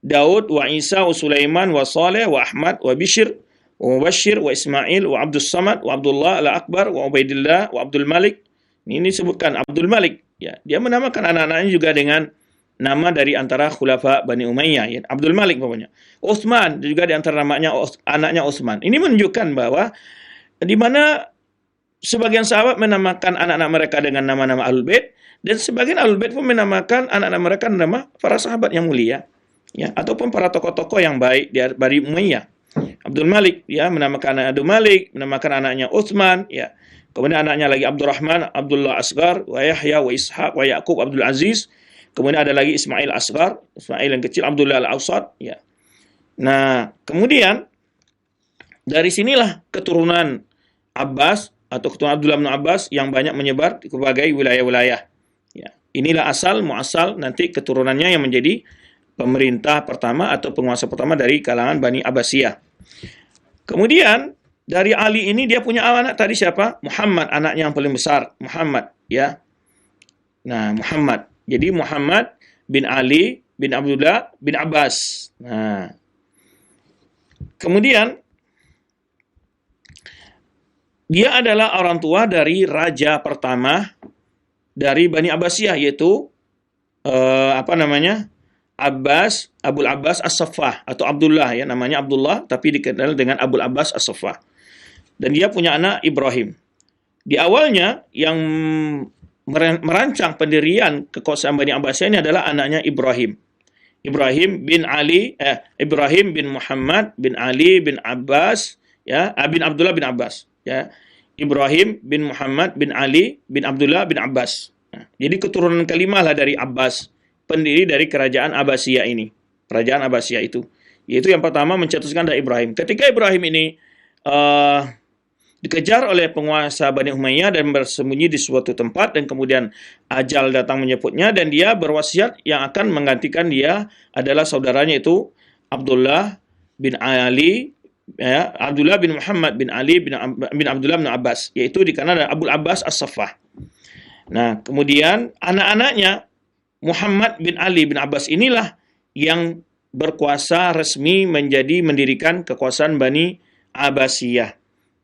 Daud, wa Isa, wa Sulaiman, wa Saleh, wa Ahmad, wa Bishr, wa Mubashir, wa Ismail, wa Abdul Samad, wa Abdullah al-Akbar, wa Ubaidillah, wa Abdul Malik. Ini disebutkan Abdul Malik. Ya, dia menamakan anak-anaknya juga dengan nama dari antara khulafa Bani Umayyah, ya, Abdul Malik pokoknya. Utsman juga di antara namanya anaknya Utsman. Ini menunjukkan bahwa di mana sebagian sahabat menamakan anak-anak mereka dengan nama-nama Ahlul Bait, dan sebagian Ahlul Bait pun menamakan anak-anak mereka nama para sahabat yang mulia, ya, ataupun para tokoh-tokoh yang baik di Bani Umayyah. Abdul Malik, ya, menamakan anak Abdul Malik, menamakan anaknya Utsman, ya. Kemudian anaknya lagi Abdurrahman, Abdullah Asgar, wa Yahya, wa Ishaq, wa Yaqub, Abdul Aziz. Kemudian ada lagi Ismail Asghar, Ismail yang kecil, Abdullah Al-Awsat, ya. Nah, kemudian dari sinilah keturunan Abbas atau keturunan Abdullah bin Abbas yang banyak menyebar ke berbagai wilayah-wilayah. Ya, inilah asal muasal nanti keturunannya yang menjadi pemerintah pertama atau penguasa pertama dari kalangan Bani Abbasiyah. Kemudian dari Ali ini dia punya anak tadi siapa? Muhammad, anaknya yang paling besar, Muhammad, ya. Nah, Muhammad. Jadi Muhammad bin Ali bin Abdullah bin Abbas. Nah, kemudian dia adalah orang tua dari raja pertama dari Bani Abbasiyah, yaitu Abul Abbas As-Saffah atau Abdullah, ya, namanya Abdullah tapi dikenal dengan Abul Abbas As-Saffah. Dan dia punya anak Ibrahim. Di awalnya yang merancang pendirian kekuasaan Bani Abbasiyah ini adalah anaknya Ibrahim. Ibrahim bin Muhammad bin Ali bin Abbas, ya, bin Abdullah bin Abbas, ya. Ibrahim bin Muhammad bin Ali bin Abdullah bin Abbas. Nah, jadi keturunan kelima lah dari Abbas, pendiri dari kerajaan Abbasiyah ini. Kerajaan Abbasiyah itu, yaitu yang pertama mencetuskan dari Ibrahim. Ketika Ibrahim ini dikejar oleh penguasa Bani Umayyah dan bersembunyi di suatu tempat, dan kemudian ajal datang menjemputnya, dan dia berwasiat yang akan menggantikan dia adalah saudaranya, itu Abdullah bin Ali, ya, Abdullah bin Muhammad bin Ali bin Abdullah bin Abbas, yaitu dikenal dengan Abul Abbas As-Saffah. Nah, kemudian anak-anaknya Muhammad bin Ali bin Abbas inilah yang berkuasa resmi mendirikan kekuasaan Bani Abbasiyah.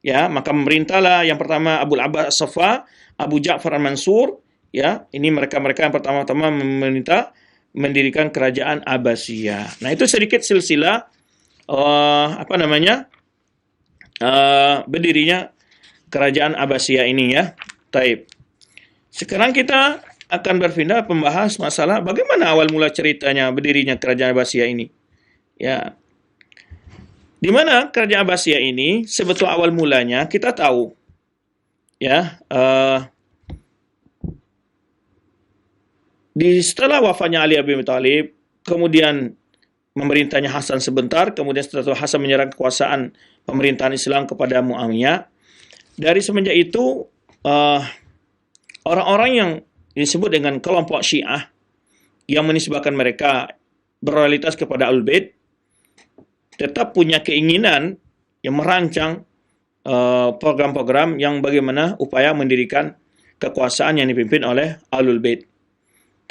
Ya, maka memerintahlah yang pertama Abul Abbas As-Saffah, Abu Ja'far Al-Mansur, ya, ini mereka-mereka yang pertama-tama memerintah mendirikan kerajaan Abbasiyah. Nah, itu sedikit silsilah berdirinya kerajaan Abbasiyah ini, ya. Taib. Sekarang kita akan berpindah membahas masalah bagaimana awal mula ceritanya berdirinya kerajaan Abbasiyah ini. Ya. Di mana kerajaan Abbasiyah ini sebetulnya awal mulanya kita tahu, ya, setelah wafatnya Ali bin Abi Thalib, kemudian memerintahnya Hasan sebentar, kemudian setelah Hasan menyerang kekuasaan pemerintahan Islam kepada Muawiyah. Dari semenjak itu orang-orang yang disebut dengan kelompok Syiah yang menisbahkan mereka berloyalitas kepada Ahlul Bait tetap punya keinginan yang merancang program-program yang bagaimana upaya mendirikan kekuasaan yang dipimpin oleh Ahlul Bait.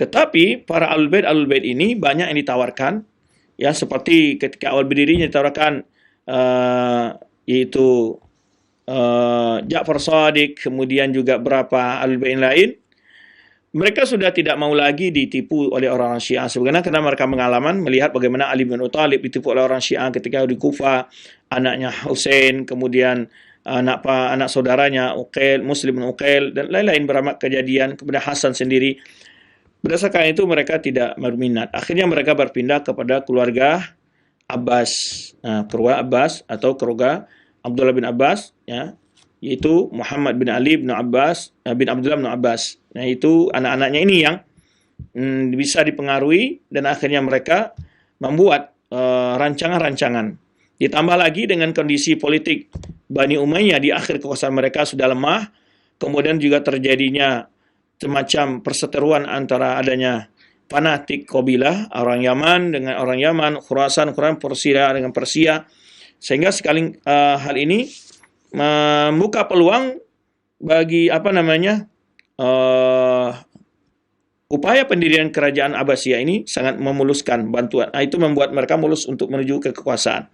Tetapi para Ahlul Bait ini banyak yang ditawarkan, ya, seperti ketika awal berdirinya ditawarkan yaitu Ja'far Shadiq, kemudian juga beberapa Ahlul Bait lain. Mereka sudah tidak mau lagi ditipu oleh orang Syiah sebenarnya, karena mereka pengalaman melihat bagaimana Ali bin Abi Thalib ditipu oleh orang Syiah ketika di Kufah, anaknya Husain, kemudian anak saudaranya Uqail, Muslim bin Uqail, dan lain-lain beramak kejadian, kepada Hasan sendiri. Berdasarkan itu mereka tidak berminat. Akhirnya mereka berpindah kepada keluarga Abbas. Nah, keluarga Abbas atau keluarga Abdullah bin Abbas, ya, yaitu Muhammad bin Ali bin Abbas bin Abdullah bin Abbas. Nah, itu anak-anaknya ini yang bisa dipengaruhi, dan akhirnya mereka membuat rancangan-rancangan. Ditambah lagi dengan kondisi politik Bani Umayyah di akhir kekuasaan mereka sudah lemah, kemudian juga terjadinya semacam perseteruan antara adanya fanatik kabilah orang Yaman dengan orang Yaman, Khurasan Persia dengan Persia, sehingga hal ini membuka peluang bagi upaya pendirian kerajaan Abbasiyah ini sangat memuluskan bantuan. Nah, itu membuat mereka mulus untuk menuju ke kekuasaan.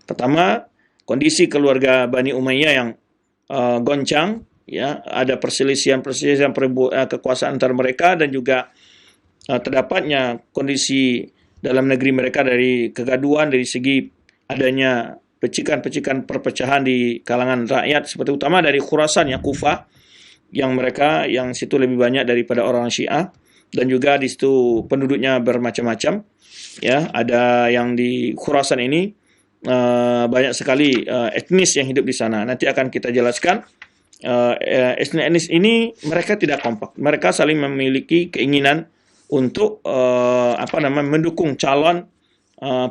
Pertama, kondisi keluarga Bani Umayyah yang goncang, ya, ada perselisihan kekuasaan antara mereka, dan juga terdapatnya kondisi dalam negeri mereka dari kegaduhan dari segi adanya pecikan-pecikan perpecahan di kalangan rakyat, seperti utama dari Khurasan, ya, Kufah, yang situ lebih banyak daripada orang Syiah, dan juga di situ penduduknya bermacam-macam, ya. Ada yang di Khurasan ini banyak sekali etnis yang hidup di sana. Nanti akan kita jelaskan. Etnis ini mereka tidak kompak, mereka saling memiliki keinginan untuk mendukung calon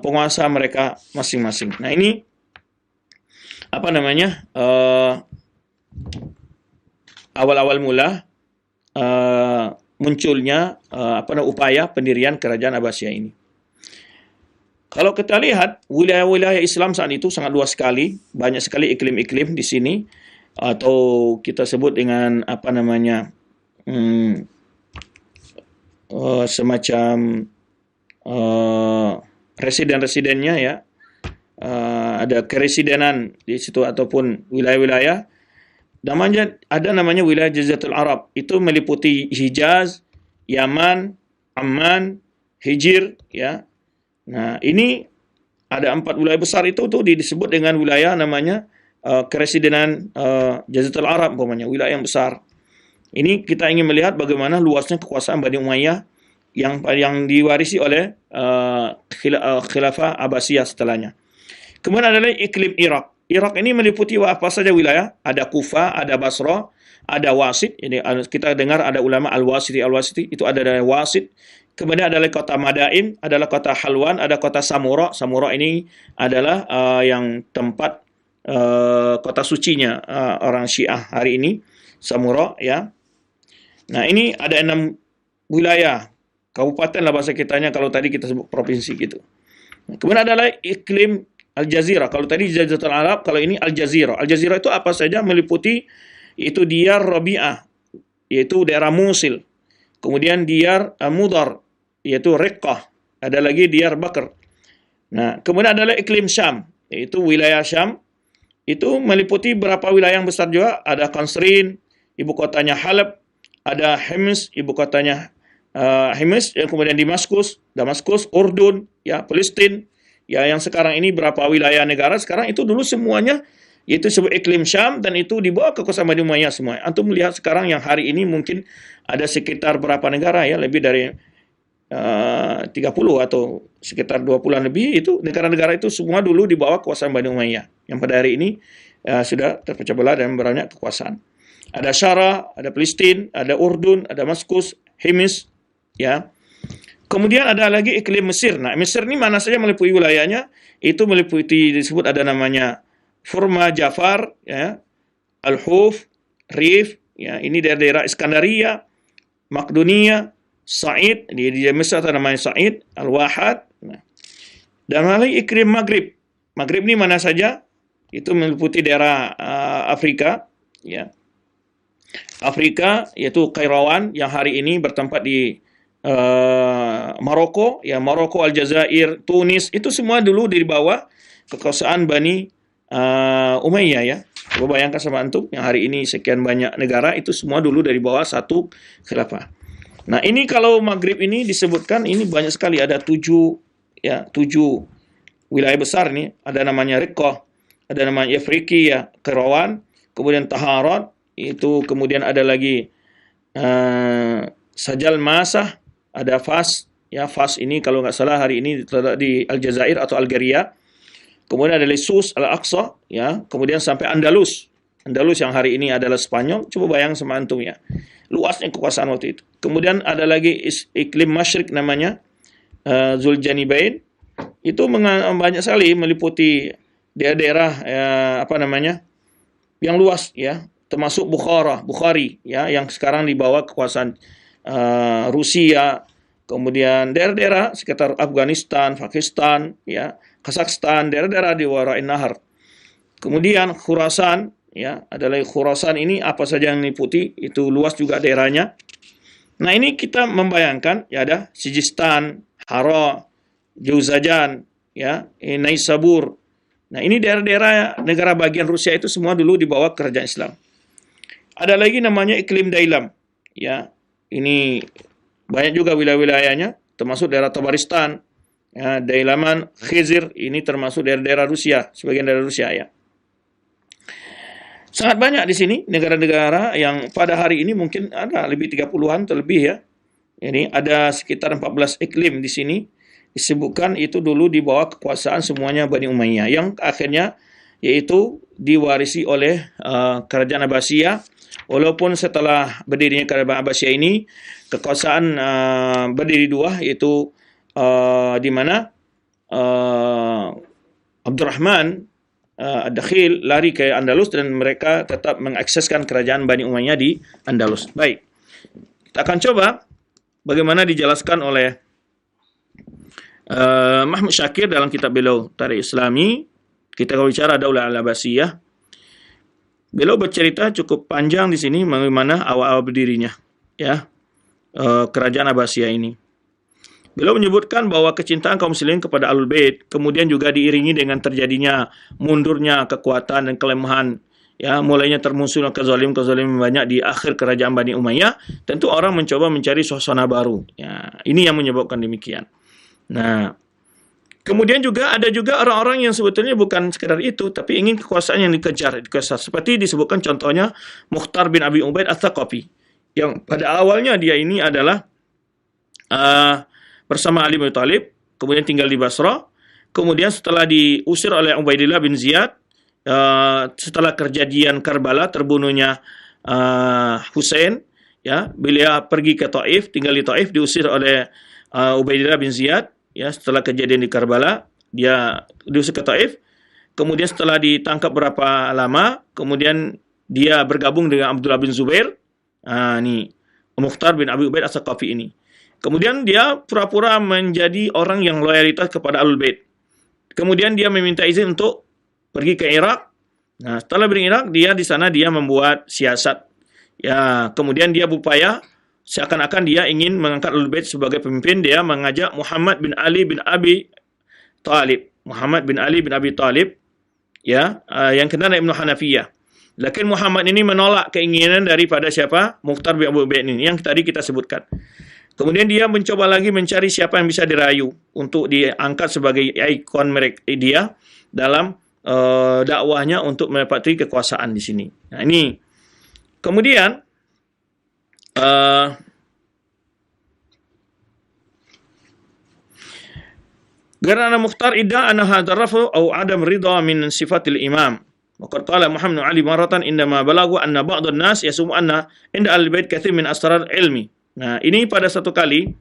penguasa mereka masing-masing. Nah, ini awal-awal mula munculnya upaya pendirian kerajaan Abbasiyah ini. Kalau kita lihat wilayah-wilayah Islam saat itu sangat luas sekali, banyak sekali iklim-iklim di sini, atau kita sebut dengan semacam residen-residennya ya. Ada keresidenan di situ ataupun wilayah-wilayah. Namanya wilayah Jaziratul Arab. Itu meliputi Hijaz, Yaman, Amman, Hijr ya. Nah, ini ada 4 wilayah besar itu tuh disebut dengan wilayah namanya keresidenan Jaziratul Arab umpamanya, wilayah yang besar. Ini kita ingin melihat bagaimana luasnya kekuasaan Bani Umayyah yang diwarisi oleh Khilafah Abbasiyah setelahnya. Kemudian adalah iklim Irak. Irak ini meliputi apa saja wilayah? Ada Kufah, ada Basra, ada Wasit. Ini kita dengar ada ulama Al-Wasiti, itu ada dari Wasit. Kemudian adalah kota Madain, adalah kota Halwan, ada kota Samura. Samura ini adalah yang tempat kota sucinya orang Syiah hari ini, Samura ya. Nah, ini ada 6 wilayah, kabupaten lah bahasa kitanya kalau tadi kita sebut provinsi gitu. Kemudian adalah iklim Al-Jazirah. Kalau tadi Jaziratul Arab, kalau ini Al-Jazirah. Al-Jazirah itu apa saja? Meliputi itu Diyar Rabi'ah, yaitu daerah Musil. Kemudian Diyar Mudar, yaitu Riqqah. Ada lagi Diyar Bakr. Nah, kemudian adalah iklim Syam, yaitu wilayah Syam. Itu meliputi berapa wilayah yang besar juga. Ada Qasrin, ibu kotanya Halab. Ada Hims, ibu kotanya Hims. Kemudian Damaskus, Urdun, ya, Palestina. Ya, yang sekarang ini berapa wilayah negara sekarang itu dulu semuanya yaitu sebuah iklim Syam, dan itu di bawah kekuasaan Bani Umayyah semua. Antum melihat sekarang yang hari ini mungkin ada sekitar berapa negara ya, lebih dari 30 atau sekitar 20-an lebih, itu negara-negara itu semua dulu di bawah kekuasaan Bani Umayyah yang pada hari ini sudah terpecah belah dan banyak kekuasaan. Ada Syara, ada Palestina, ada Urdun, ada Damaskus, Hims ya. Kemudian ada lagi iklim Mesir. Nah, Mesir ini mana saja meliputi wilayahnya? Itu meliputi disebut ada namanya Furma Jafar, ya, Al-Huf, Rif, ya, ini daerah-daerah Iskandaria, Makedonia, Said, di Mesir ada namanya Said, Al-Wahad. Nah. Dan lagi iklim Maghrib. Maghrib ini mana saja? Itu meliputi daerah Afrika, ya. Afrika yaitu Kairawan yang hari ini bertempat di Maroko, ya, Maroko, Aljazair, Tunis, itu semua dulu di bawah kekuasaan Bani Umayyah ya. Coba bayangkan sama antum yang hari ini sekian banyak negara itu semua dulu dari bawah satu khilafah. Nah, ini kalau Maghrib ini disebutkan ini banyak sekali, ada 7 wilayah besar nih. Ada namanya Riqqah, ada namanya Afriki ya, Kairawan, kemudian Taharat, itu kemudian ada lagi Sajal Masah, ada Fas, ya, Fas ini kalau nggak salah hari ini terletak di Aljazair atau Algeria. Kemudian ada Lesus, Al-Aqsa, ya, kemudian sampai Andalus. Andalus yang hari ini adalah Spanyol. Coba bayang sama antum ya. Luasnya kekuasaan waktu itu. Kemudian ada lagi iklim Masyrik namanya Zuljanibain. Itu banyak sekali meliputi daerah-daerah yang luas ya, termasuk Bukhari ya, yang sekarang di bawah kekuasaan Rusia, kemudian daerah-daerah sekitar Afghanistan, Pakistan, ya, Kazakhstan, daerah-daerah di Wara'in Nahar. Kemudian Khurasan, ya, adalah Khurasan ini apa saja yang meliputi, itu luas juga daerahnya. Nah, ini kita membayangkan ya, ada Sijistan, Hara, Jauzajan, ya, Naisabur. Nah, ini daerah-daerah negara bagian Rusia itu semua dulu di bawah kerajaan Islam. Ada lagi namanya iklim Dailam, ya. Ini banyak juga wilayah-wilayahnya, termasuk daerah Tabaristan, ya, Dailaman, Khizir, ini termasuk daerah-daerah Rusia, sebagian daerah Rusia ya. Sangat banyak di sini negara-negara yang pada hari ini mungkin ada lebih 30-an terlebih ya. Ini ada sekitar 14 iklim di sini disebutkan itu dulu di bawah kekuasaan semuanya Bani Umayyah, yang akhirnya yaitu diwarisi oleh kerajaan Abbasiyah Walaupun setelah berdirinya Kerajaan Abbasiyah ini, kekuasaan berdiri dua, iaitu di mana Abdurrahman Ad-Dakhil lari ke Andalus dan mereka tetap mengakseskan kerajaan Bani Umayyah di Andalus. Baik, kita akan coba bagaimana dijelaskan oleh Mahmud Syakir dalam kitab beliau Tarikh Islami. Kita kalau bicara Daulah Al-Abbasiyah, beliau bercerita cukup panjang di sini bagaimana awal-awal berdirinya, ya, kerajaan Abbasiyah ini. Beliau menyebutkan bahwa kecintaan kaum muslimin kepada Ahlul Bait kemudian juga diiringi dengan terjadinya mundurnya kekuatan dan kelemahan, ya, mulainya termunculnya kezaliman banyak di akhir kerajaan Bani Umayyah. Tentu orang mencoba mencari suasana baru. Ya, ini yang menyebabkan demikian. Nah, kemudian juga ada juga orang-orang yang sebetulnya bukan sekedar itu, tapi ingin kekuasaan yang dikejar. Seperti disebutkan contohnya Mukhtar bin Abi Ubaid Ats-Tsaqafi, yang pada awalnya dia ini adalah bersama Ali bin Thalib, kemudian tinggal di Basrah. Kemudian setelah diusir oleh Ubaidillah bin Ziyad, setelah kejadian Karbala, terbunuhnya Husain, ya, beliau pergi ke Taif, tinggal di Taif, diusir oleh Ubaidillah bin Ziyad. Ya, setelah kejadian di Karbala, dia diusir ke Taif. Kemudian setelah ditangkap berapa lama, kemudian dia bergabung dengan Abdullah bin Zubair. Ini Mukhtar bin Abi Ubaid Ats-Tsaqafi ini. Kemudian dia pura-pura menjadi orang yang loyalitas kepada Ahlul Bait. Kemudian dia meminta izin untuk pergi ke Irak. Nah, setelah pergi Irak, dia di sana dia membuat siasat. Ya, kemudian dia berupaya seakan-akan dia ingin mengangkat Ahlul Bait sebagai pemimpin. Dia mengajak Muhammad bin Ali bin Abi Thalib. Muhammad bin Ali bin Abi Thalib, ya, yang kenal Ibnu Hanafiyah. Lakin Muhammad ini menolak keinginan daripada siapa? Mukhtar bin Abi Ubaid ini yang tadi kita sebutkan. Kemudian dia mencoba lagi mencari siapa yang bisa dirayu untuk diangkat sebagai ikon mereka dia dalam dakwahnya untuk mendapati kekuasaan di sini. Nah, ini kemudian Gerana Mukhtar idda anna hadha rafu atau adam ridha min sifatil imam. Waqad qala Muhammad bin Ali maratan indama balagu anna ba'd an-nas yasum anna inda al-bait katsir min asrar ilmi. Nah, ini pada satu kali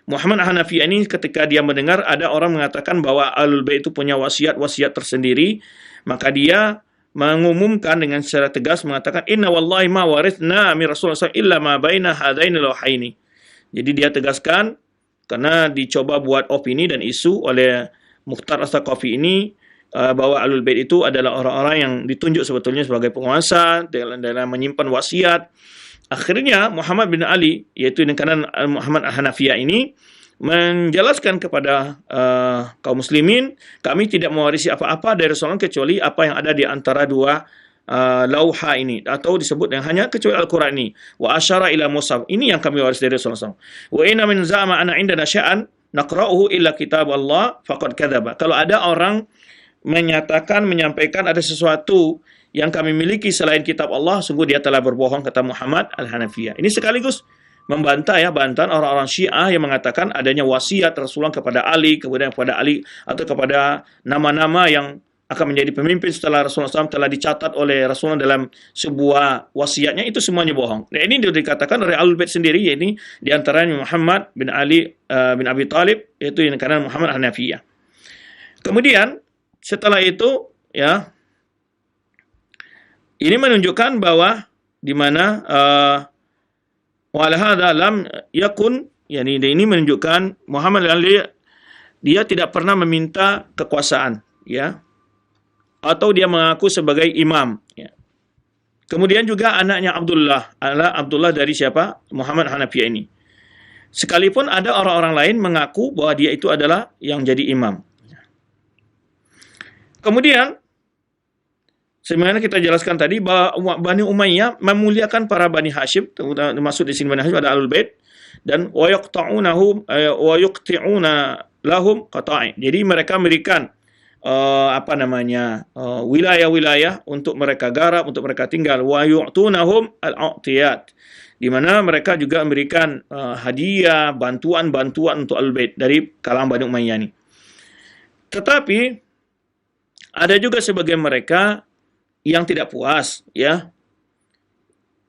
Muhammad Hanafi ini ketika dia mendengar ada orang mengatakan bahwa Ahlul Bait itu punya wasiat-wasiat tersendiri, maka dia mengumumkan dengan secara tegas mengatakan inna wallahi ma warithna min Rasulullah illa ma baina hadaini lawhaini. Jadi dia tegaskan karena dicoba buat opini dan isu oleh Mukhtar Ats-Tsaqafi ini bahwa Ahlul Bait itu adalah orang-orang yang ditunjuk sebetulnya sebagai penguasa dalam menyimpan wasiat. Akhirnya Muhammad bin Ali, yaitu kanan Muhammad Hanafiyah ini, menjelaskan kepada kaum muslimin, kami tidak mewarisi apa-apa dari Rasulullah kecuali apa yang ada di antara dua lauha ini, atau disebut yang hanya kecuali Al-Quran ini. Wa asyara ila Mus'haf, ini yang kami waris dari Rasulullah SAW. Wa inna min za'ama ana indana sya'an naqra'uhu illa kitab Allah faqad kadzaba. Kalau ada orang menyatakan, menyampaikan ada sesuatu yang kami miliki selain kitab Allah, sungguh dia telah berbohong, kata Muhammad Al-Hanafiyah. Ini sekaligus membantah, ya, bantahan orang-orang Syiah yang mengatakan adanya wasiat Rasulullah kepada Ali, kemudian kepada Ali atau kepada nama-nama yang akan menjadi pemimpin setelah Rasulullah SAW telah dicatat oleh Rasulullah dalam sebuah wasiatnya, itu semuanya bohong. Nah, ini dikatakan oleh Ahlul Bait sendiri, yaitu di antaranya Muhammad bin Ali bin Abi Thalib, yaitu yang kanan Muhammad Hanafiyah. Kemudian setelah itu, ya, ini menunjukkan bahwa di mana walahada lam yakun, yani ini menunjukkan Muhammad Ali dia tidak pernah meminta kekuasaan, ya, atau dia mengaku sebagai imam, ya. Kemudian juga anaknya Abdullah dari siapa? Muhammad Hanafiyah ini. Sekalipun ada orang-orang lain mengaku bahwa dia itu adalah yang jadi imam. Kemudian sebenarnya kita jelaskan tadi bahwa Bani Umayyah memuliakan para Bani Hashim, termasuk di sini Bani Hashim ada Ahlul Bait, dan wa yaqta'unahum wa yuqti'una lahum qata'i. Jadi mereka memberikan wilayah-wilayah untuk mereka garap, untuk mereka tinggal, wa yu'tunahum al-a'tiyat, di mana mereka juga memberikan hadiah, bantuan-bantuan untuk Ahlul Bait dari kalangan Bani Umayyah ini. Tetapi ada juga sebagian mereka yang tidak puas, ya,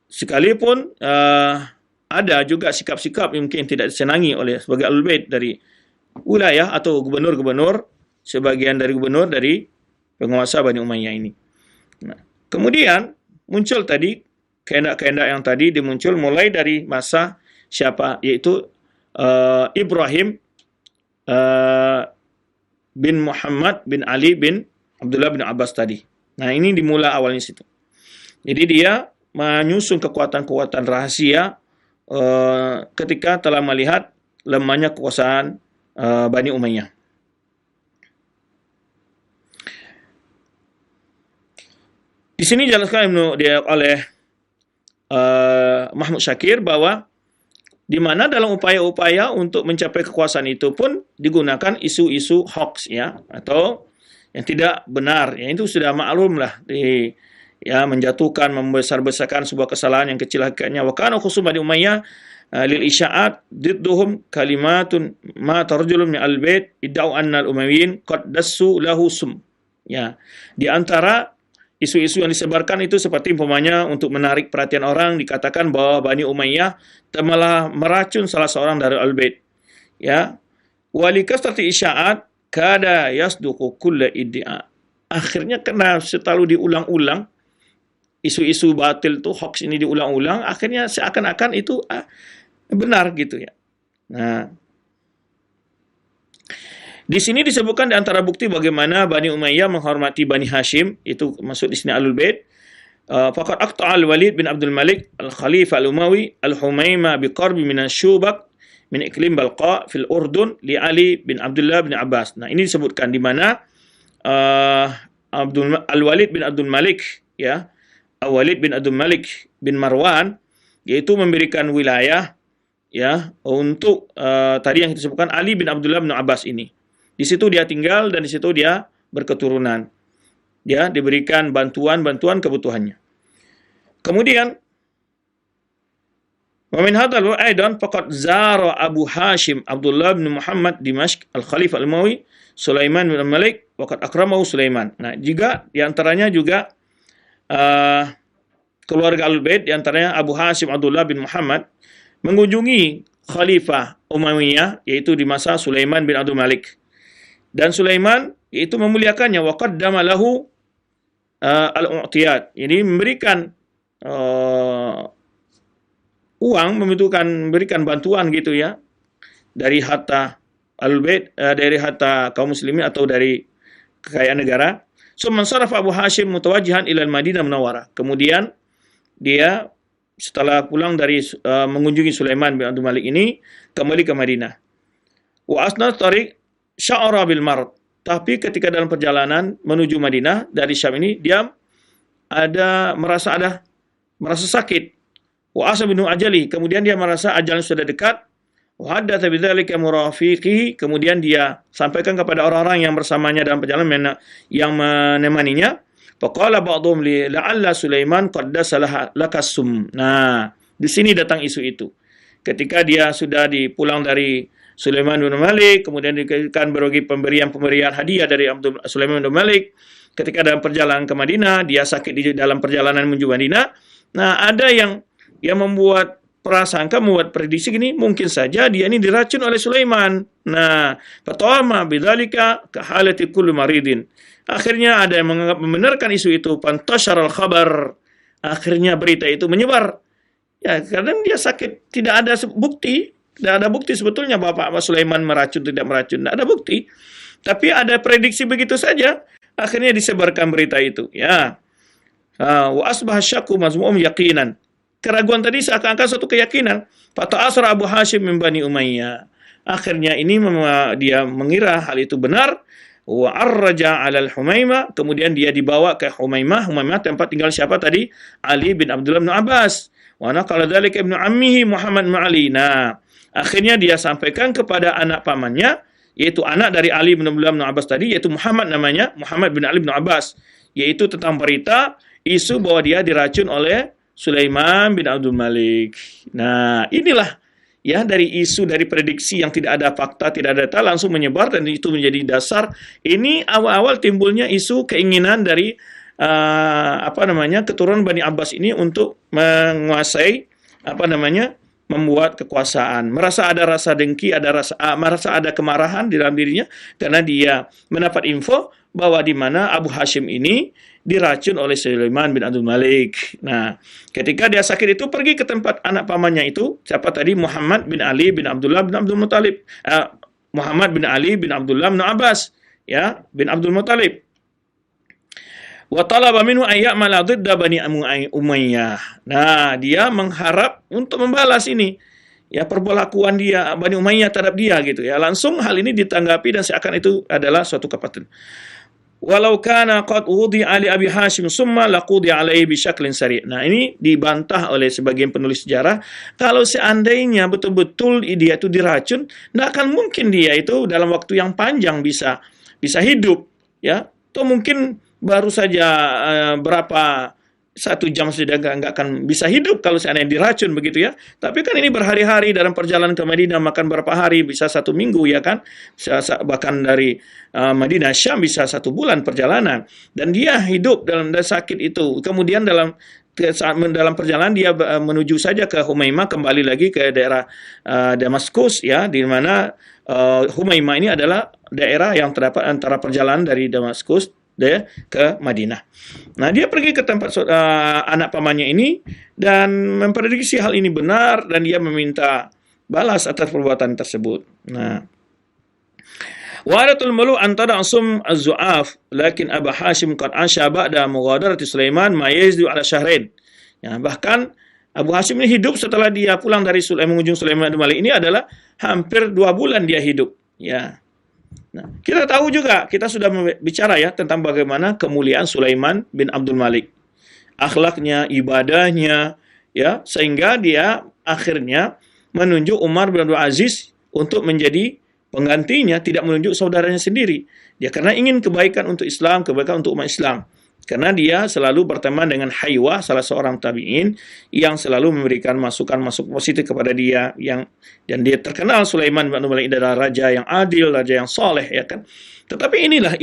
sekalipun ada juga sikap-sikap yang mungkin tidak disenangi oleh sebagai Ahlul Bait dari wilayah atau gubernur-gubernur, sebagian dari gubernur dari penguasa Bani Umayyah ini. Nah, kemudian muncul tadi kehendak-kehendak yang tadi dimuncul mulai dari masa siapa, yaitu Ibrahim bin Muhammad bin Ali bin Abdullah bin Abbas tadi. Nah, ini dimulai awalnya situ. Jadi dia menyusun kekuatan-kekuatan rahasia ketika telah melihat lemahnya kekuasaan Bani Umayyah. Di sini dijelaskan oleh Mahmud Syakir bahwa di mana dalam upaya-upaya untuk mencapai kekuasaan itu pun digunakan isu-isu hoax, ya, atau yang tidak benar. Ya, itu sudah maklum lah, ya, menjatuhkan, membesar-besarkan sebuah kesalahan yang kecil hakikatnya. Wa kana khusum Bani Umayyah lil isya'at didduhum kalimatun ma tarjulun min al-bait idda'u anna al-Umayyin qad dassu lahu sum. Ya, di antara isu-isu yang disebarkan itu seperti umpamanya untuk menarik perhatian orang, dikatakan bahwa Bani Umayyah telah meracun salah seorang dari Al-Bait. Ya. Walikasrati isya'at kada yasduqu kulla iddia. Akhirnya karena selalu diulang-ulang isu-isu batil itu, hoax ini diulang-ulang, akhirnya seakan-akan itu benar gitu ya. Nah, di sini disebutkan di antara bukti bagaimana Bani Umayyah menghormati Bani Hashim, itu maksud di sini Ahlul Bait. Faqad aqta'a al-Walid bin Abdul Malik al-Khalifah al-Umawi al-Humaimah biqarbi min Syubak min iklim Balqa fil Urdun li Ali bin Abdullah bin Abbas. Nah, ini disebutkan di mana al-Walid bin Abdul Malik, ya, al-Walid bin Abdul Malik bin Marwan, yaitu memberikan wilayah, ya, untuk tadi yang disebutkan Ali bin Abdullah bin Abbas ini. Di situ dia tinggal dan di situ dia berketurunan. Dia diberikan bantuan-bantuan kebutuhannya. Kemudian wa min hadzal aidan faqad zara Abu Hashim Abdullah bin Muhammad Dimashq al-Khalifah al-Umawi Sulaiman bin Malik wa qad akramahu Sulaiman. Nah, juga di antaranya juga keluarga Al-Bait, di antaranya Abu Hashim Abdullah bin Muhammad mengunjungi Khalifah Umayyah, yaitu di masa Sulaiman bin Abdul Malik. Dan Sulaiman itu memuliakannya, wa qaddama lahu al-u'tiyat. Ini memberikan uang, memberikan bantuan gitu ya, dari harta Al-Bait, dari harta kaum muslimin atau dari kekayaan negara. Summan sarafa Abu Hashim mutawajjihan ila al-Madinah Munawwarah. Kemudian dia setelah pulang dari mengunjungi Sulaiman bin Abdul Malik ini, kembali ke Madinah. Wa asna tariq sya'ara bil marad. Tapi ketika dalam perjalanan menuju Madinah dari Syam ini, dia merasa sakit. Wa asa bin ajali, kemudian dia merasa ajalnya sudah dekat. Wa haddatsa bidzalika murafiqihi, kemudian dia sampaikan kepada orang-orang yang bersamanya dalam perjalanan yang menemaninya. Faqala ba'dhum li la'alla Sulaiman qaddasa lakasum. Nah, di sini datang isu itu. Ketika dia sudah pulang dari Sulaiman bin Malik, kemudian diberikan berbagai pemberian hadiah dari Sulaiman bin Malik. Ketika dalam perjalanan ke Madinah, dia sakit di dalam perjalanan menuju Madinah. Nah, ada yang membuat prasangka, membuat prediksi gini, mungkin saja dia ini diracun oleh Sulaiman. Nah, fatawama bidzalika ka halati kulli maridin. Akhirnya ada yang menganggap membenarkan isu itu, pantasyaral khabar. Akhirnya berita itu menyebar. Ya, karena dia sakit, tidak ada bukti. Tidak ada bukti sebetulnya Bapak Sulaiman meracun, tidak meracun. Tidak ada bukti. Tapi ada prediksi begitu saja. Akhirnya disebarkan berita itu. Ya. Wa asbah syakku mazmu'um yaqinan. Keraguan tadi seakan-akan suatu keyakinan. Fata'asra Abu Hashim min Bani Umayyah. Akhirnya ini dia mengira hal itu benar. Wa arraja 'alal Humaimah. Kemudian dia dibawa ke Humaimah. Humaimah tempat tinggal siapa tadi? Ali bin Abdullah bin Abbas. Wa naqala dzalika ibnu ammihi Muhammad bin Ali. Nah, akhirnya dia sampaikan kepada anak pamannya, yaitu anak dari Ali bin Abdullah bin Abbas tadi, yaitu Muhammad namanya, Muhammad bin Ali bin Abbas, yaitu tentang berita isu bahwa dia diracun oleh Sulaiman bin Abdul Malik. Nah, inilah ya dari isu, dari prediksi yang tidak ada fakta, tidak ada data, langsung menyebar dan itu menjadi dasar. Ini awal-awal timbulnya isu keinginan dari keturunan Bani Abbas ini untuk menguasai membuat kekuasaan. Merasa ada rasa dengki, merasa ada kemarahan di dalam dirinya karena dia mendapat info bahwa di mana Abu Hashim ini diracun oleh Sulaiman bin Abdul Malik. Nah, ketika dia sakit itu pergi ke tempat anak pamannya itu, siapa tadi? Muhammad bin Ali bin Abdullah bin Abdul Muttalib. Muhammad bin Ali bin Abdullah bin Abbas, ya, bin Abdul Muttalib. Wa talaba minhu ay ya'mala dhidda Bani Umayyah. Nah, dia mengharap untuk membalas ini, ya, perlakuan dia Bani Umayyah terhadap dia gitu ya. Langsung hal ini ditanggapi dan seakan itu adalah suatu kepatuhan. Walau kana qad wudi ali Abi Hashim summa laqudi alaihi bi syaklin sari'. Nah, ini dibantah oleh sebagian penulis sejarah, kalau seandainya betul-betul dia itu diracun, tidak akan mungkin dia itu dalam waktu yang panjang bisa hidup, ya. Atau mungkin baru saja berapa 1 jam sudah nggak akan bisa hidup kalau seandainya diracun begitu ya. Tapi kan ini berhari-hari dalam perjalanan ke Madinah, makan berapa hari, bisa 1 minggu ya kan. Bahkan dari Madinah Syam bisa 1 bulan perjalanan. Dan dia hidup dalam sakit itu. Kemudian dalam perjalanan dia menuju saja ke Humaimah, kembali lagi ke daerah Damaskus ya, di mana Humaimah ini adalah daerah yang terdapat antara perjalanan dari Damaskus ke Madinah. Nah, dia pergi ke tempat anak pamannya ini dan memprediksi hal ini benar dan dia meminta balas atas perbuatan tersebut. Nah, waratul mulu antara asum az-zu'af lakin Abu Hashim qad asha ba'da mughadarati Sulaiman ma yazdu ala syahrain. Ya, bahkan Abu Hashim ini hidup setelah dia pulang dari mengunjung Sulaiman bin Malik ini adalah hampir 2 bulan dia hidup, ya. Nah, kita tahu juga, kita sudah bicara ya tentang bagaimana kemuliaan Sulaiman bin Abdul Malik. Akhlaknya, ibadahnya, ya, sehingga dia akhirnya menunjuk Umar bin Abdul Aziz untuk menjadi penggantinya, tidak menunjuk saudaranya sendiri. Dia karena ingin kebaikan untuk Islam, kebaikan untuk umat Islam. Karena dia selalu berteman dengan Haywah, salah seorang tabi'in yang selalu memberikan masukan positif kepada dia, dan dia terkenal Sulaiman bin Abdul Malik adalah raja yang adil, raja yang soleh ya kan. Tetapi inilah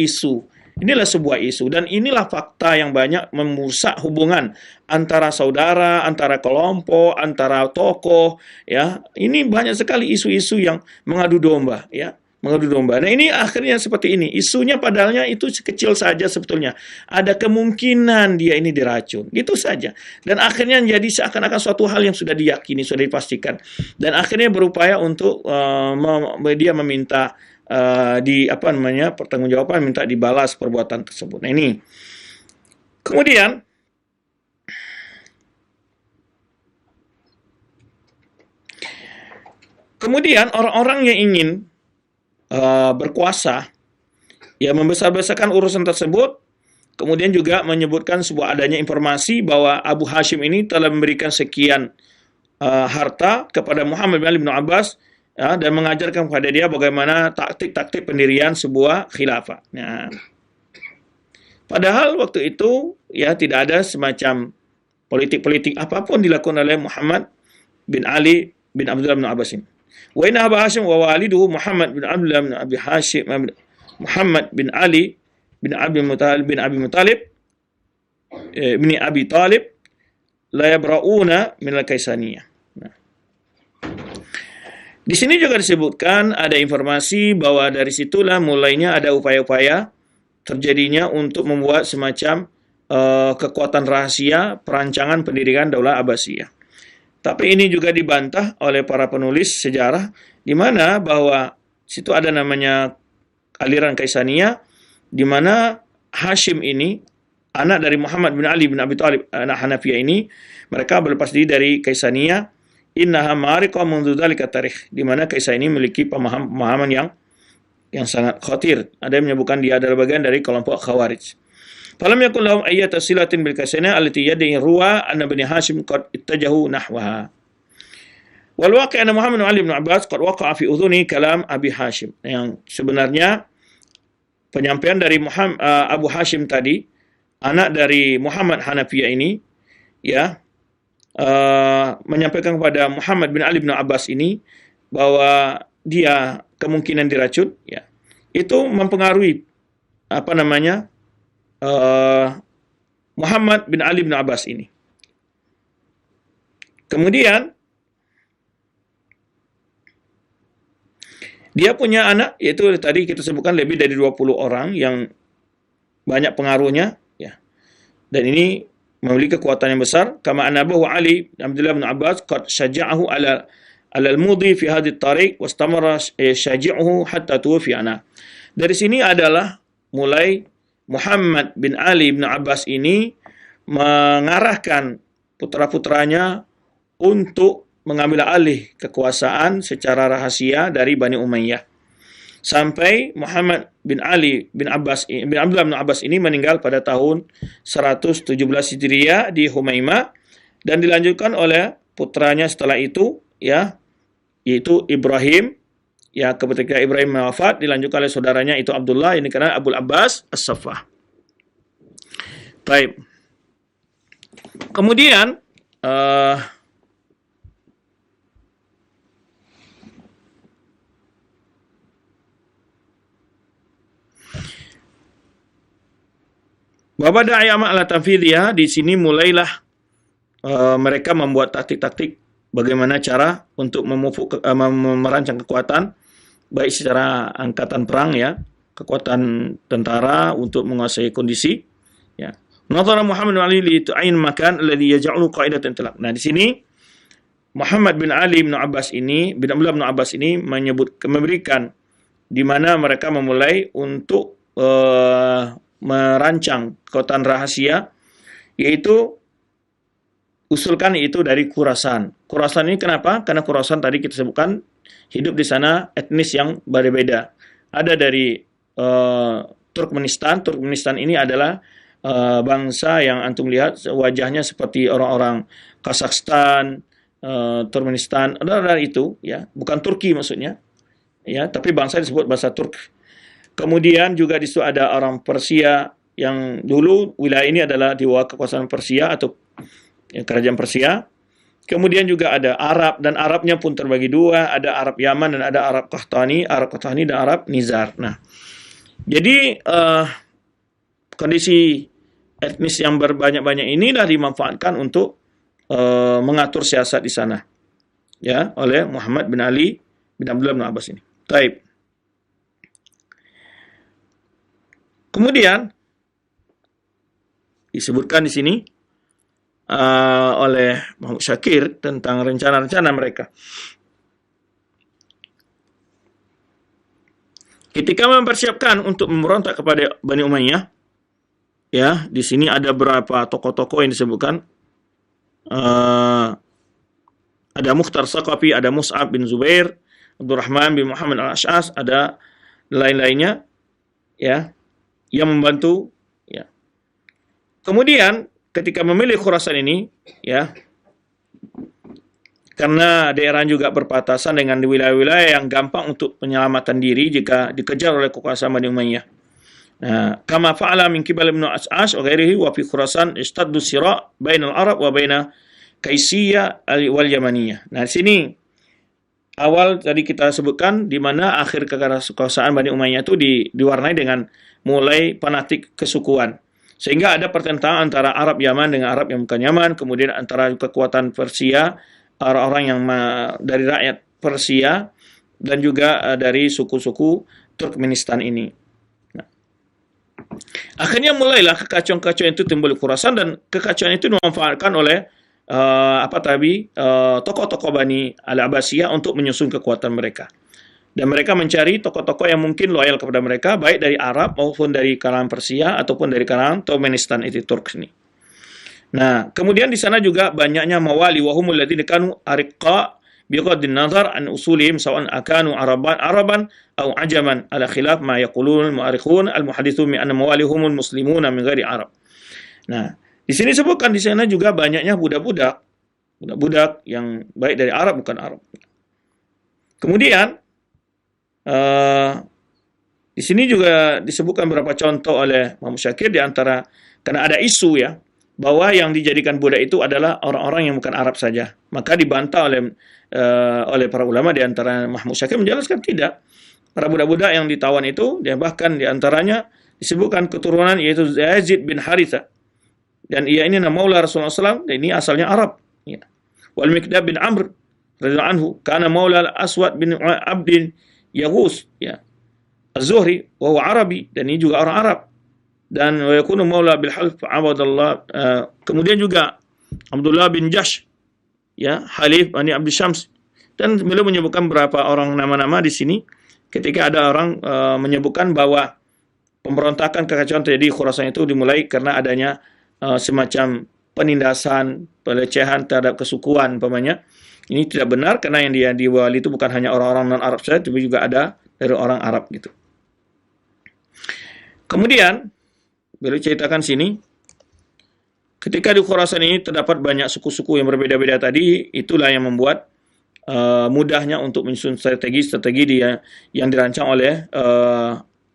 sebuah isu dan inilah fakta yang banyak merusak hubungan antara saudara, antara kelompok, antara tokoh ya. Ini banyak sekali isu-isu yang mengadu domba ya. Nah, ini akhirnya seperti ini. Isunya padahalnya itu kecil saja sebetulnya. Ada kemungkinan dia ini diracun. Gitu saja. Dan akhirnya jadi seakan-akan suatu hal yang sudah diyakini, sudah dipastikan. Dan akhirnya berupaya untuk dia meminta pertanggungjawaban, minta dibalas perbuatan tersebut. Nah, ini. Kemudian orang-orang yang ingin berkuasa, ya, membesar-besarkan urusan tersebut, kemudian juga menyebutkan sebuah adanya informasi bahwa Abu Hashim ini telah memberikan sekian harta kepada Muhammad bin Ali bin Abbas ya, dan mengajarkan kepada dia bagaimana taktik-taktik pendirian sebuah khilafah. Nah, padahal waktu itu ya tidak ada semacam politik-politik apapun dilakukan oleh Muhammad bin Ali bin Abdullah bin Abbas ini. Wa inna Abu Hashim wa waliduhu Muhammad bin Abdullah bin Abi Hashim Muhammad bin Ali bin Abi Muttalib bin Abi Talib la yabra'una min al-Kaisaniyah. Nah, di sini juga disebutkan ada informasi bahwa dari situlah mulainya ada upaya-upaya terjadinya untuk membuat semacam kekuatan rahasia perancangan pendirian Daulah Abbasiyah. Tapi ini juga dibantah oleh para penulis sejarah, di mana bahwa situ ada namanya aliran Kaisaniyah, di mana Hashim ini, anak dari Muhammad bin Ali bin Abi Thalib, anak Hanafiyah ini, mereka berlepas diri dari Kaisaniyah. Innaha ma'ariqa mundu dzalika tarikh, di mana Kaisaniyah ini memiliki pemahaman yang sangat khatir. Ada yang menyebutkan dia adalah bagian dari kelompok Khawarij. Falam yakun lahum ayyata silatin bil Kaisaniyah allati yad'i ruwa anna Bani Hashim qad ittajahu nahwaha. Wal waqi' anna Muhammad bin Ali bin Abbas qad waqa'a fi udhuni kalam Abi Hashim. Yang sebenarnya penyampaian dari Abu Hashim tadi, anak dari Muhammad Hanafiyah ini, ya, menyampaikan kepada Muhammad bin Ali bin Abbas ini bahwa dia kemungkinan diracun, ya, itu mempengaruhi Muhammad bin Ali bin Abbas ini. Kemudian dia punya anak, yaitu tadi kita sebutkan lebih dari 20 orang yang banyak pengaruhnya, ya. Dan ini memiliki kekuatan yang besar. Kama anabahu Ali Abdullah bin Abbas qad syaja'ahu ala al-mudi fi hadhihi at-tariq wastamara syaji'uhu hatta tuwfi ana. Dari sini adalah mulai Muhammad bin Ali bin Abbas ini mengarahkan putra-putranya untuk mengambil alih kekuasaan secara rahasia dari Bani Umayyah. Sampai Muhammad bin Ali bin Abdullah bin Abbas ini meninggal pada tahun 117 Hijriah di Humaimah, dan dilanjutkan oleh putranya setelah itu, ya, yaitu Ibrahim. Ya, ketika Ibrahim wafat dilanjutkan oleh saudaranya itu Abdullah, ini karena Abul Abbas As-Saffah. Baik. Kemudian Baba da'i ala tanfidhiha, di sini mulailah mereka membuat taktik-taktik bagaimana cara untuk merancang kekuatan, baik secara angkatan perang, ya, kekuatan tentara untuk menguasai kondisi, ya. Nadhara Muhammad bin Ali li tu'ayin makan alladhi yaj'alu qa'idatan talaq. Nah, di sini Muhammad bin Ali bin Abbas ini, bin Abdullah bin Abbas ini memberikan di mana mereka memulai untuk merancang kekuatan rahasia, yaitu usulkan itu dari Khurasan. Khurasan ini kenapa? Karena Khurasan tadi kita sebutkan hidup di sana etnis yang berbeda. Ada dari Turkmenistan. Turkmenistan ini adalah bangsa yang antum lihat wajahnya seperti orang-orang Kazakhstan, Turkmenistan, ada itu, ya, bukan Turki maksudnya, ya, tapi bangsa disebut bahasa Turk. Kemudian juga di situ ada orang Persia, yang dulu wilayah ini adalah di bawah kekuasaan Persia atau kerajaan Persia. Kemudian juga ada Arab, dan Arabnya pun terbagi dua, ada Arab Yaman dan ada Arab Qahtani dan Arab Nizar. Nah, jadi kondisi etnis yang berbanyak-banyak inilah dimanfaatkan untuk mengatur siasat di sana, ya, oleh Muhammad bin Ali bin Abdullah bin Abbas ini. Baik. Kemudian disebutkan di sini oleh Muhammad Syakir tentang rencana-rencana mereka. Ketika mempersiapkan untuk memberontak kepada Bani Umayyah, ya, di sini ada beberapa tokoh-tokoh yang disebutkan. Ada Mukhtar Saqafi, ada Mus'ab bin Zubair, Abdurrahman bin Muhammad al-Ash'as, ada lain-lainnya, ya, yang membantu, ya. Kemudian ketika memilih Khurasan ini, ya, karena daerah juga berbatasan dengan wilayah-wilayah yang gampang untuk penyelamatan diri jika dikejar oleh kekuasaan Bani Umayyah. Nah, kama fa'ala min qibal Ibnu As'as wa ghairihi wa fi Khurasan istaddu sira' bainal Arab wa baina Kaisiyah wal Yamaniyah. Nah, di sini awal tadi kita sebutkan di mana akhir kekuasaan Bani Umayyah itu diwarnai dengan mulai fanatik kesukuan. Sehingga ada pertentangan antara Arab Yaman dengan Arab yang bukan Yaman, kemudian antara kekuatan Persia, orang-orang yang dari rakyat Persia, dan juga dari suku-suku Turkmenistan ini. Nah, akhirnya mulailah kekacauan-kekacauan itu timbul di Khurasan, dan kekacauan itu dimanfaatkan oleh tokoh-tokoh Bani Al-Abbasiyah untuk menyusun kekuatan mereka. Dan mereka mencari tokoh-tokoh yang mungkin loyal kepada mereka, baik dari Arab maupun dari kalangan Persia ataupun dari kalangan Turkmenistan itu Turk ini. Nah, kemudian di sana juga banyaknya mawali wa humul ladzina kanu ariqa bighadin nazar an usulihim sawa'an akanu araban aw ajaman ala khilaf ma yaqulun al-mu'arrikhun al-muhaddithun min anna mawali humul muslimuna min ghairi Arab. Nah, di sini sebutkan di sana juga banyaknya budak-budak yang baik dari Arab bukan Arab. Kemudian di sini juga disebutkan beberapa contoh oleh Muhammad Syakir, di antara karena ada isu, ya, bahwa yang dijadikan budak itu adalah orang-orang yang bukan Arab saja. Maka dibantah oleh para ulama, di antara Muhammad Syakir menjelaskan tidak. Para budak-budak yang ditawan itu, dia bahkan di antaranya disebutkan keturunan yaitu Yazid bin Haritha. dan ia ini maula Rasulullah SAW, dan ini asalnya Arab. Ya. Wal Miqdad bin Amr radhiyallahu anhu kana maula Aswad bin Abdin Yaghus, ya, Az-Zuhri wa huwa Arabi, dan ini juga orang Arab. Dan wa yakunu maula bil half Abdullah, kemudian juga Abdullah bin Jahsh, ya, Halif Bani Abdi Syams. Dan beliau menyebutkan beberapa orang nama-nama di sini ketika ada orang menyebutkan bahwa pemberontakan kekacauan terjadi di Khurasan itu dimulai karena adanya semacam penindasan, pelecehan terhadap kesukuan umpamanya. Ini tidak benar karena yang dia diwali itu bukan hanya orang-orang non-Arab saja, tapi juga ada dari orang Arab gitu. Kemudian beliau ceritakan sini, ketika di Khurasan ini terdapat banyak suku-suku yang berbeda-beda tadi, itulah yang membuat mudahnya untuk menyusun strategi yang dirancang oleh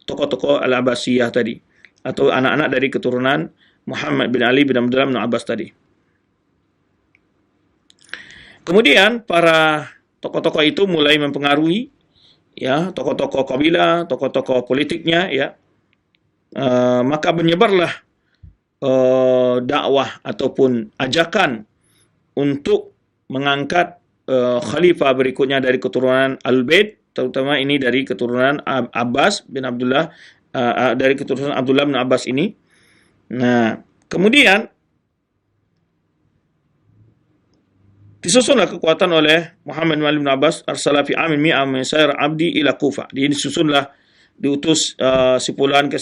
tokoh-tokoh Al-Abbasiyah tadi, atau anak-anak dari keturunan Muhammad bin Ali bin Abdullah bin Abbas tadi. Kemudian para tokoh-tokoh itu mulai mempengaruhi, ya, tokoh-tokoh kabilah, tokoh-tokoh politiknya, ya. Maka menyebarlah dakwah ataupun ajakan untuk mengangkat khalifah berikutnya dari keturunan Al-Bait, terutama ini dari keturunan Abbas bin Abdullah, dari keturunan Abdullah bin Abbas ini. Nah, kemudian disusunlah kekuatan oleh Muhammad bin Ali bin Abbas, arsala fi amin mi'a min sayr abdi ila Kufah. Dia disusunlah, diutus sepuluhan ke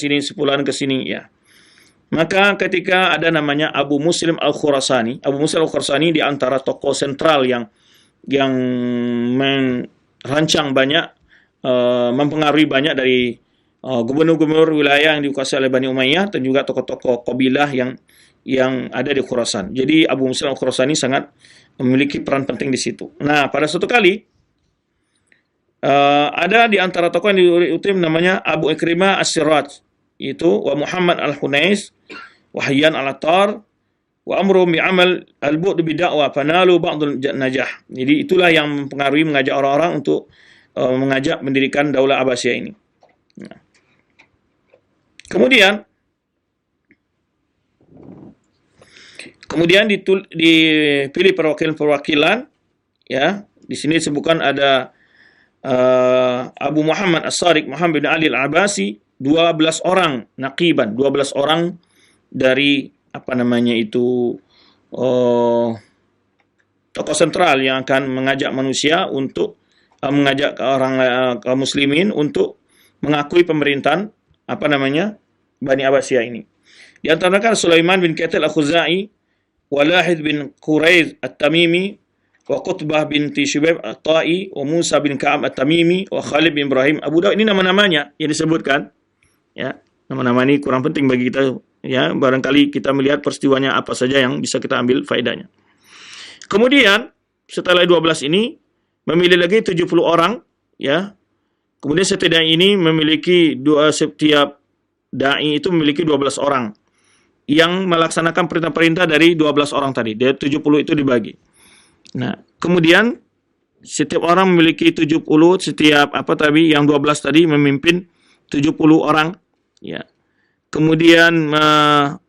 sini, ya. Maka ketika ada namanya Abu Muslim Al-Khurasani, Abu Muslim Al-Khurasani di antara tokoh sentral yang merancang banyak, mempengaruhi banyak dari gubernur-gubernur wilayah yang dikuasai oleh Bani Umayyah dan juga tokoh-tokoh kabilah yang ada di Khurasan. Jadi Abu Muslim Al-Khurasani sangat memiliki peran penting di situ. Nah, pada suatu kali ada di antara tokoh yang diutus namanya Abu Ikrimah As-Siraj, itu wa Muhammad Al-Hunais wa Hayyan Al-Attar wa amru bi'amal al-bu'd bid'awah fanalu ba'dul najah. Jadi itulah yang mempengaruhi, mengajak orang-orang untuk mengajak mendirikan Daulah Abbasiyah ini. Nah. Kemudian dipilih perwakilan-perwakilan, ya. Di sini disebutkan ada Abu Muhammad As-Sadiq Muhammad bin Ali Al-Abbasi, 12 orang naqiban, 12 orang dari tokoh sentral yang akan mengajak manusia untuk mengajak kaum muslimin untuk mengakui pemerintahan Bani Abbasiyah ini. Di antara mereka Sulaiman bin Qatil Al-Khuzai, Walahid bin Quraiz At-Tamimi, wa Qutbah binti Syubaib At-Tai, wa Musa bin Ka'ab At-Tamimi, wa Khalid bin Ibrahim Abu Daud. Ini nama-namanya yang disebutkan, ya. Nama-nama ini kurang penting bagi kita, ya. Barangkali kita melihat peristiwanya apa saja yang bisa kita ambil faedahnya. Kemudian setelah 12 ini memilih lagi 70 orang, ya. Kemudian setiap dai ini memiliki setiap dai itu memiliki 12 orang yang melaksanakan perintah-perintah dari 12 orang tadi. Dia 70 itu dibagi. Nah, kemudian setiap orang memiliki 70, yang 12 tadi memimpin 70 orang, ya. Kemudian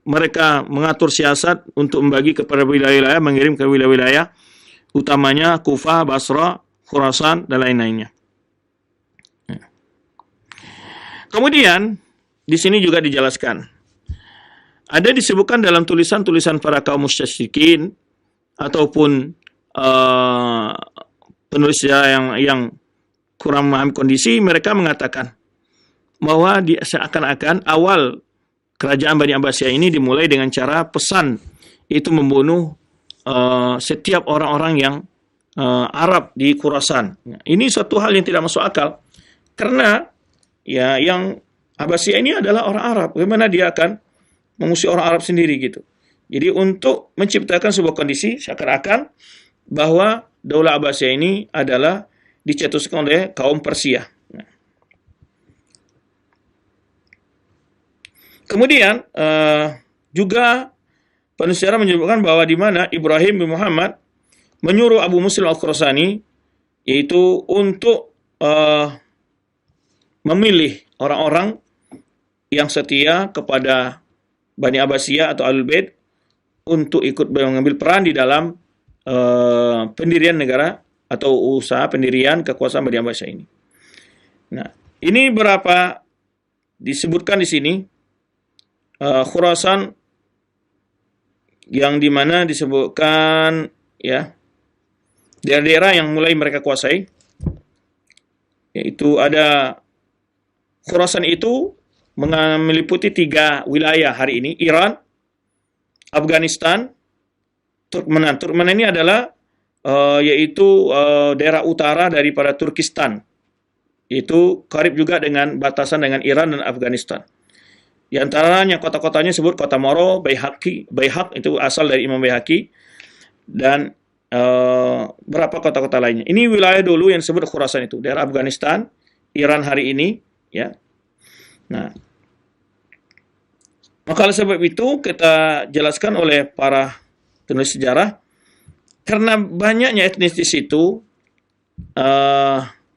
mereka mengatur siasat untuk membagi kepada wilayah-wilayah, mengirim ke wilayah-wilayah utamanya Kufah, Basra, Khurasan, dan lain-lainnya. Ya. Kemudian di sini juga dijelaskan, ada disebutkan dalam tulisan-tulisan para kaum musyrikin ataupun penulis yang kurang memahami kondisi, mereka mengatakan bahwa seakan-akan awal kerajaan Bani Abbasiyah ini dimulai dengan cara pesan, itu membunuh setiap orang-orang yang Arab di Khurasan. Ini suatu hal yang tidak masuk akal, karena ya yang Abbasiyah ini adalah orang Arab. Bagaimana dia akan mengusir orang Arab sendiri gitu? Jadi untuk menciptakan sebuah kondisi seakan-akan bahwa Daulah Abbasiyah ini adalah dicetuskan oleh kaum Persia. Kemudian juga penulis sejarah menyebutkan bahwa di mana Ibrahim bin Muhammad menyuruh Abu Muslim Al-Khurasani, yaitu untuk memilih orang-orang yang setia kepada Bani Abbasiyah atau Ahlul Bait untuk ikut mengambil peran di dalam pendirian negara atau usaha pendirian kekuasaan Bani Abbasiyah ini. Nah, ini berapa disebutkan di sini Khurasan yang dimana disebutkan ya daerah-daerah yang mulai mereka kuasai, yaitu ada Khurasan itu meliputi 3 wilayah hari ini: Iran, Afghanistan, Turkmenan. Turkmenan ini adalah yaitu daerah utara daripada Turkistan. Itu karib juga dengan batasan dengan Iran dan Afghanistan. Di antaranya kota-kotanya sebut kota Moro, Baihaq itu asal dari Imam Baihaqi, dan berapa kota-kota lainnya. Ini wilayah dulu yang disebut Khurasan itu, daerah Afghanistan, Iran hari ini, ya. Nah, maka oleh sebab itu kita jelaskan oleh para penulis sejarah, karena banyaknya etnis di situ,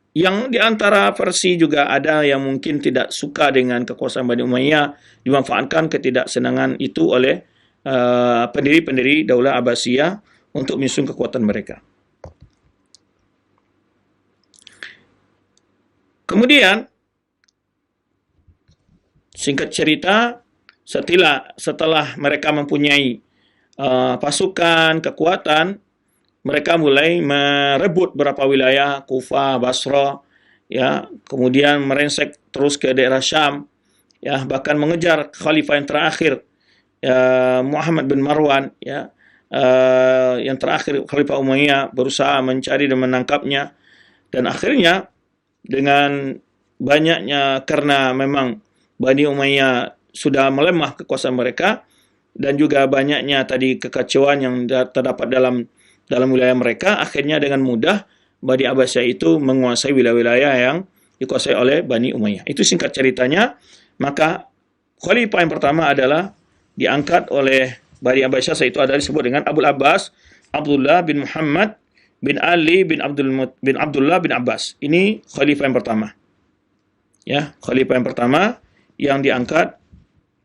yang diantara versi juga ada yang mungkin tidak suka dengan kekuasaan Bani Umayyah, dimanfaatkan ketidaksenangan itu oleh pendiri-pendiri Daulah Abbasiyah untuk menyusun kekuatan mereka. Kemudian, singkat cerita, setelah mereka mempunyai pasukan, kekuatan, mereka mulai merebut beberapa wilayah, Kufah, Basra, ya, kemudian merangsek terus ke daerah Syam, ya, bahkan mengejar khalifah yang terakhir, ya, Muhammad bin Marwan, ya, yang terakhir Khalifah Umayyah, berusaha mencari dan menangkapnya, dan akhirnya dengan banyaknya, karena memang Bani Umayyah sudah melemah kekuasaan mereka, dan juga banyaknya tadi kekacauan yang terdapat dalam wilayah mereka, akhirnya dengan mudah Bani Abbasiyah itu menguasai wilayah-wilayah yang dikuasai oleh Bani Umayyah. Itu singkat ceritanya. Maka khalifah yang pertama adalah diangkat oleh Bani Abbasiyah, yaitu adalah disebut dengan Abul Abbas Abdullah bin Muhammad bin Ali bin Abdullah bin Abbas. Ini khalifah yang pertama. Ya, khalifah yang pertama yang diangkat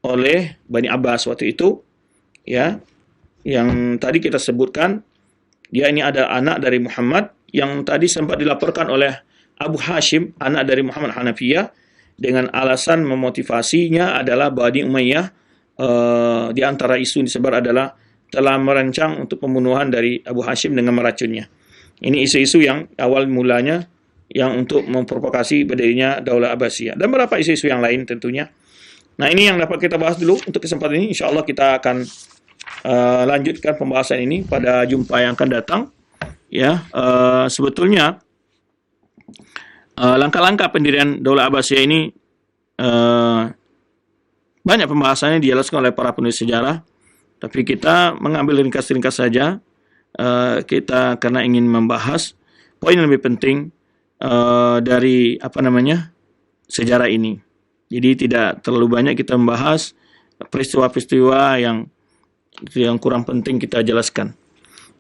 oleh Bani Abbas waktu itu, ya, yang tadi kita sebutkan. Dia ini ada anak dari Muhammad yang tadi sempat dilaporkan oleh Abu Hashim, anak dari Muhammad Hanafiyah, dengan alasan memotivasinya adalah Bani Umayyah di antara isu yang disebar adalah telah merancang untuk pembunuhan dari Abu Hashim dengan meracunnya. Ini isu-isu yang awal mulanya yang untuk memprovokasi berdirinya Daulah Abbasiyah, dan beberapa isu-isu yang lain tentunya. Nah, ini yang dapat kita bahas dulu untuk kesempatan ini. InsyaAllah kita akan lanjutkan pembahasan ini pada jumpa yang akan datang. Ya, sebetulnya langkah-langkah pendirian Daulah Abbasiyah ini banyak pembahasannya dijelaskan oleh para penulis sejarah, tapi kita mengambil ringkas-ringkas saja. Kita karena ingin membahas poin yang lebih penting dari sejarah ini. Jadi tidak terlalu banyak kita membahas peristiwa-peristiwa yang kurang penting kita jelaskan.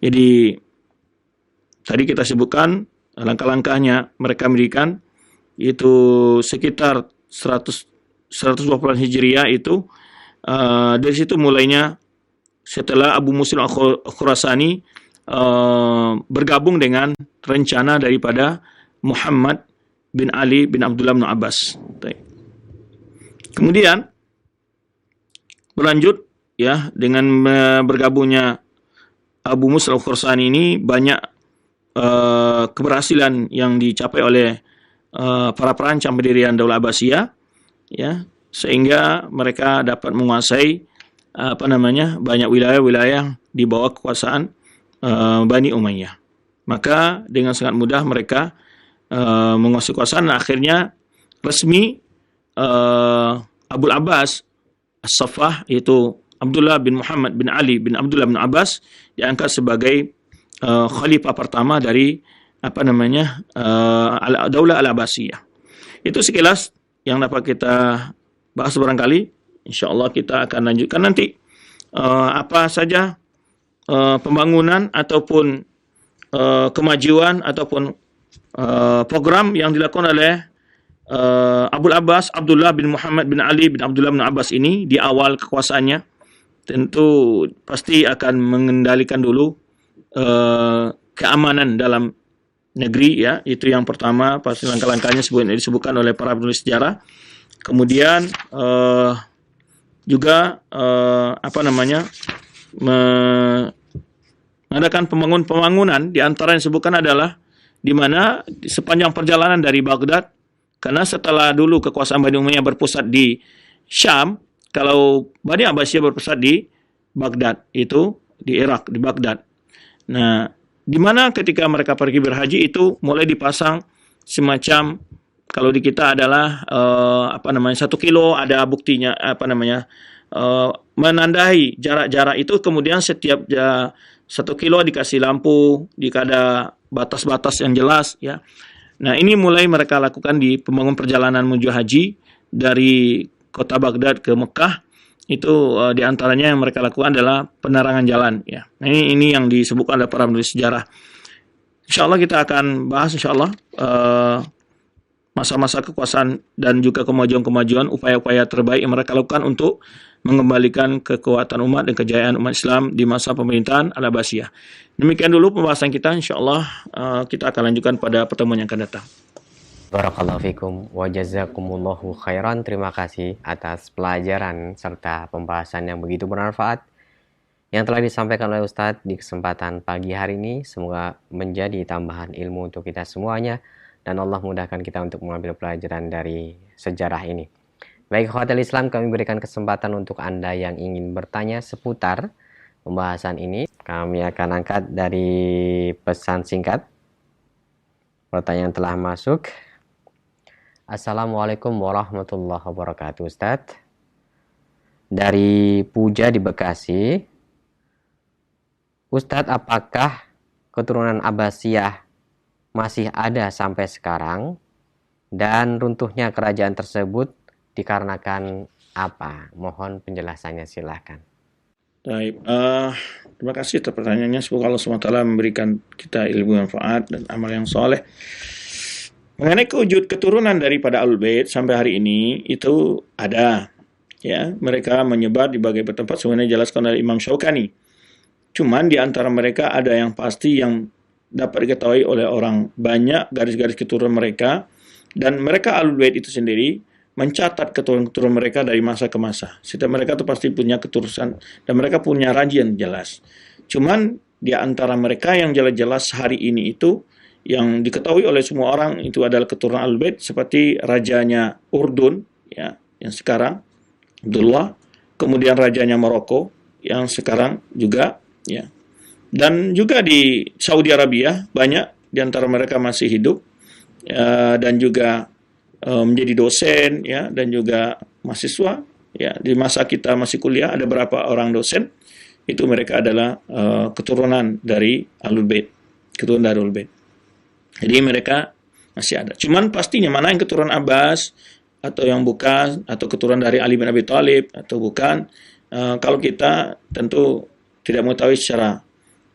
Jadi tadi kita sebutkan langkah-langkahnya mereka mendirikan, itu sekitar 120 Hijriah itu, dari situ mulainya setelah Abu Muslim Al-Khurasani bergabung dengan rencana daripada Muhammad bin Ali bin Abdullah bin Abbas. Kemudian berlanjut, ya, dengan bergabungnya Abu Muslim Al-Khurasani ini banyak keberhasilan yang dicapai oleh para perancang pendirian Daulah Abbasiyah, ya, sehingga mereka dapat menguasai banyak wilayah-wilayah di bawah kekuasaan Bani Umayyah. Maka dengan sangat mudah mereka menguasai kekuasaan, dan akhirnya resmi Abul Abbas As-Saffah, yaitu Abdullah bin Muhammad bin Ali bin Abdullah bin Abbas, diangkat sebagai khalifah pertama dari Daulah Al-Abbasiyah. Itu sekilas yang dapat kita bahas barangkali. InsyaAllah kita akan lanjutkan nanti apa saja pembangunan ataupun kemajuan ataupun program yang dilakukan oleh Abul Abbas Abdullah bin Muhammad bin Ali bin Abdullah bin Abbas ini di awal kekuasaannya, tentu pasti akan mengendalikan dulu keamanan dalam negeri, ya. Itu yang pertama, pasti langkah-langkahnya disebutkan oleh para penulis sejarah. Kemudian juga mengadakan pembangunan, di antara yang disebutkan adalah di mana sepanjang perjalanan dari Baghdad, karena setelah dulu kekuasaan Bani Umayyah berpusat di Syam, kalau Bani Abbasiyah berpusat di Baghdad, itu di Irak, di Baghdad. Nah, di mana ketika mereka pergi berhaji itu mulai dipasang semacam, kalau di kita adalah 1 kilo, ada buktinya, menandai jarak-jarak itu, kemudian setiap 1 kilo dikasih lampu, ada batas-batas yang jelas, ya. Nah, ini mulai mereka lakukan di pembangunan perjalanan menuju haji dari kota Baghdad ke Mekah. Itu di antaranya yang mereka lakukan adalah penerangan jalan, ya. Nah, ini yang disebutkan oleh para penulis sejarah. Insyaallah kita akan bahas insyaallah masa-masa kekuasaan dan juga kemajuan-kemajuan, upaya-upaya terbaik yang mereka lakukan untuk mengembalikan kekuatan umat dan kejayaan umat Islam di masa pemerintahan Al-Abbasiyah. Demikian dulu pembahasan kita, insyaallah kita akan lanjutkan pada pertemuan yang akan datang. Barakallahu fikum wa jazakumullahu khairan. Terima kasih atas pelajaran serta pembahasan yang begitu bermanfaat yang telah disampaikan oleh Ustadz di kesempatan pagi hari ini. Semoga menjadi tambahan ilmu untuk kita semuanya, dan Allah mudahkan kita untuk mengambil pelajaran dari sejarah ini. Baik, khowatul Islam, kami berikan kesempatan untuk Anda yang ingin bertanya seputar pembahasan ini. Kami akan angkat dari pesan singkat. Pertanyaan telah masuk. Assalamualaikum warahmatullahi wabarakatuh, Ustadz. Dari Puja di Bekasi. Ustadz, apakah keturunan Abbasiyah masih ada sampai sekarang? Dan runtuhnya kerajaan tersebut dikarenakan apa? Mohon penjelasannya, silahkan. Baik, terima kasih atas pertanyaannya. Semoga Allah SWT memberikan kita ilmu yang manfaat dan amal yang soleh. Mengenai kewujud keturunan daripada Ahlul Bait sampai hari ini itu ada, ya. Mereka menyebar di berbagai tempat sebenarnya dijelaskan oleh Imam Syaukani. Cuman di antara mereka ada yang pasti yang dapat diketahui oleh orang banyak garis-garis keturunan mereka, dan mereka Ahlul Bait itu sendiri mencatat keturunan mereka dari masa ke masa. Setiap mereka itu pasti punya keturunan dan mereka punya rajian jelas. Cuman di antara mereka yang jelas-jelas hari ini itu yang diketahui oleh semua orang itu adalah keturunan Ahlul Bait, seperti rajanya Urdun, ya, yang sekarang Abdullah, kemudian rajanya Maroko yang sekarang juga, ya. Dan juga di Saudi Arabia banyak di antara mereka masih hidup, dan juga menjadi dosen, ya, dan juga mahasiswa, ya. Di masa kita masih kuliah ada berapa orang dosen, itu mereka adalah keturunan dari Ahlul Bait, keturunan dari Ahlul Bait. Jadi mereka masih ada. Cuman pastinya mana yang keturunan Abbas atau yang bukan, atau keturunan dari Ali bin Abi Thalib atau bukan, kalau kita tentu tidak mengetahui secara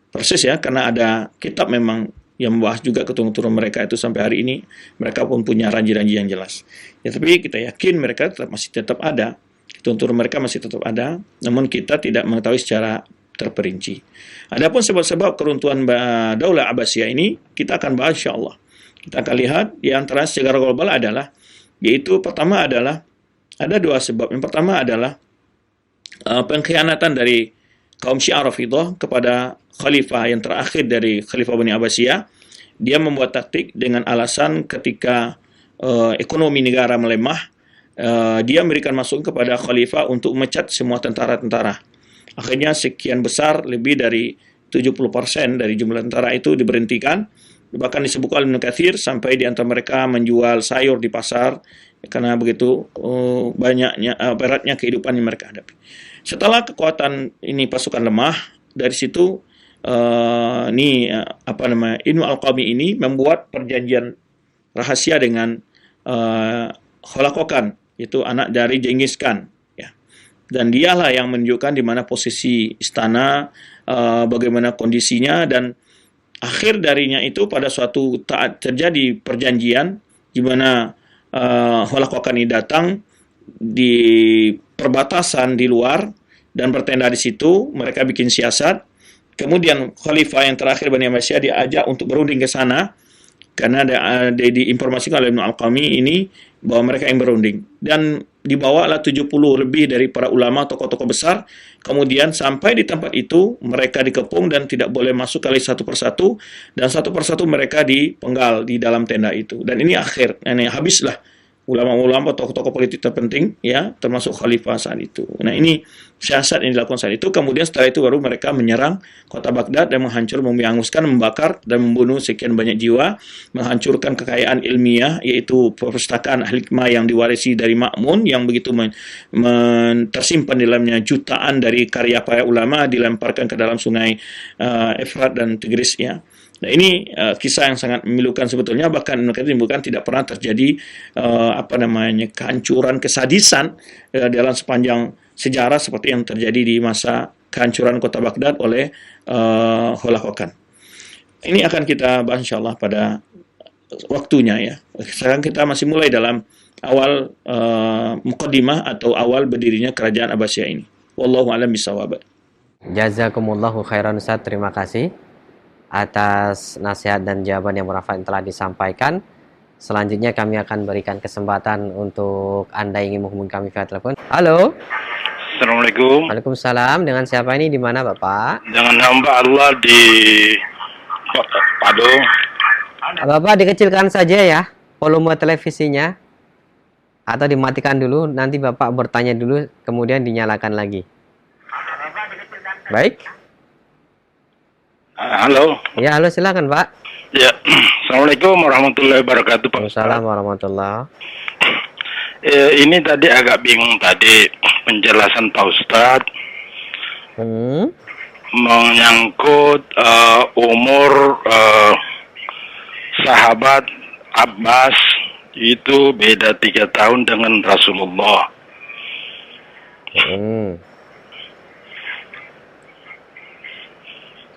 persis, ya, karena ada kitab memang yang membahas juga keturunan mereka itu sampai hari ini. Mereka pun punya ranji-ranji yang jelas. Ya, tapi kita yakin mereka masih tetap ada. Keturunan mereka masih tetap ada, namun kita tidak mengetahui secara terperinci. Adapun sebab-sebab keruntuhan Daulah Abbasiyah ini kita akan bahas insyaallah. Kita akan lihat di antara secara global adalah, yaitu pertama adalah ada dua sebab. Yang pertama adalah pengkhianatan dari kaum Syiah Rafidhah kepada khalifah yang terakhir dari Khalifah Bani Abbasiyah. Dia membuat taktik dengan alasan ketika ekonomi negara melemah, dia memberikan masukan kepada khalifah untuk memecat semua tentara-tentara. Akhirnya sekian besar, lebih dari 70% dari jumlah tentara itu diberhentikan. Bahkan disebutkan oleh Ibnu Katsir sampai di antara mereka menjual sayur di pasar, karena begitu banyaknya beratnya kehidupan yang mereka hadapi. Setelah kekuatan ini pasukan lemah, dari situ Ibnu Al-Qami ini membuat perjanjian rahasia dengan Kholakokan, yaitu anak dari Genghis Khan, ya. Dan dialah yang menunjukkan di mana posisi istana, bagaimana kondisinya, dan akhir darinya itu pada suatu taat terjadi perjanjian di mana Kholakokan ini datang di perbatasan di luar, dan bertenda di situ. Mereka bikin siasat. Kemudian khalifah yang terakhir Bani Abbasiyah diajak untuk berunding ke sana, karena diinformasikan oleh Ibnu Al-Qami ini bahwa mereka yang berunding. Dan dibawalah 70 lebih dari para ulama, tokoh-tokoh besar. Kemudian sampai di tempat itu, mereka dikepung dan tidak boleh masuk kali satu persatu. Dan satu persatu mereka dipenggal di dalam tenda itu. Dan ini akhir, ini habislah ulama-ulama, tokoh-tokoh politik terpenting, ya, termasuk khalifah saat itu. Nah, ini siasat yang dilakukan saat itu. Kemudian setelah itu baru mereka menyerang kota Baghdad dan menghanguskan, membakar dan membunuh sekian banyak jiwa, menghancurkan kekayaan ilmiah, yaitu perpustakaan Al-Hikmah yang diwarisi dari Ma'mun, yang begitu tersimpan di dalamnya jutaan dari karya para ulama dilemparkan ke dalam sungai Efrat dan Tigris, ya. Nah, ini kisah yang sangat memilukan sebetulnya, bahkan bukan tidak pernah terjadi kehancuran, kesadisan dalam sepanjang sejarah seperti yang terjadi di masa kehancuran kota Baghdad oleh Holakokan. Ini akan kita bahas insyaallah pada waktunya, ya. Sekarang kita masih mulai dalam awal muqaddimah atau awal berdirinya kerajaan Abbasiyah ini. Wallahu a'lam bishawab. Jazakumullahu khairan Ustaz, terima kasih atas nasihat dan jawaban yang bermanfaat yang telah disampaikan. Selanjutnya kami akan berikan kesempatan untuk Anda yang ingin menghubungi kami via telepon. Halo. Assalamualaikum. Waalaikumsalam. Dengan siapa ini? Di mana Bapak? Dengan hamba Allah di Pado. Bapak dikecilkan saja ya volume televisinya, atau dimatikan dulu. Nanti Bapak bertanya dulu, kemudian dinyalakan lagi. Baik. Halo. Ya, halo, silakan Pak. Ya, Assalamualaikum warahmatullahi wabarakatuh Pak. Waalaikumsalam warahmatullahi. Ini tadi agak bingung tadi penjelasan Pak Ustadz menyangkut umur sahabat Abbas itu beda 3 tahun dengan Rasulullah.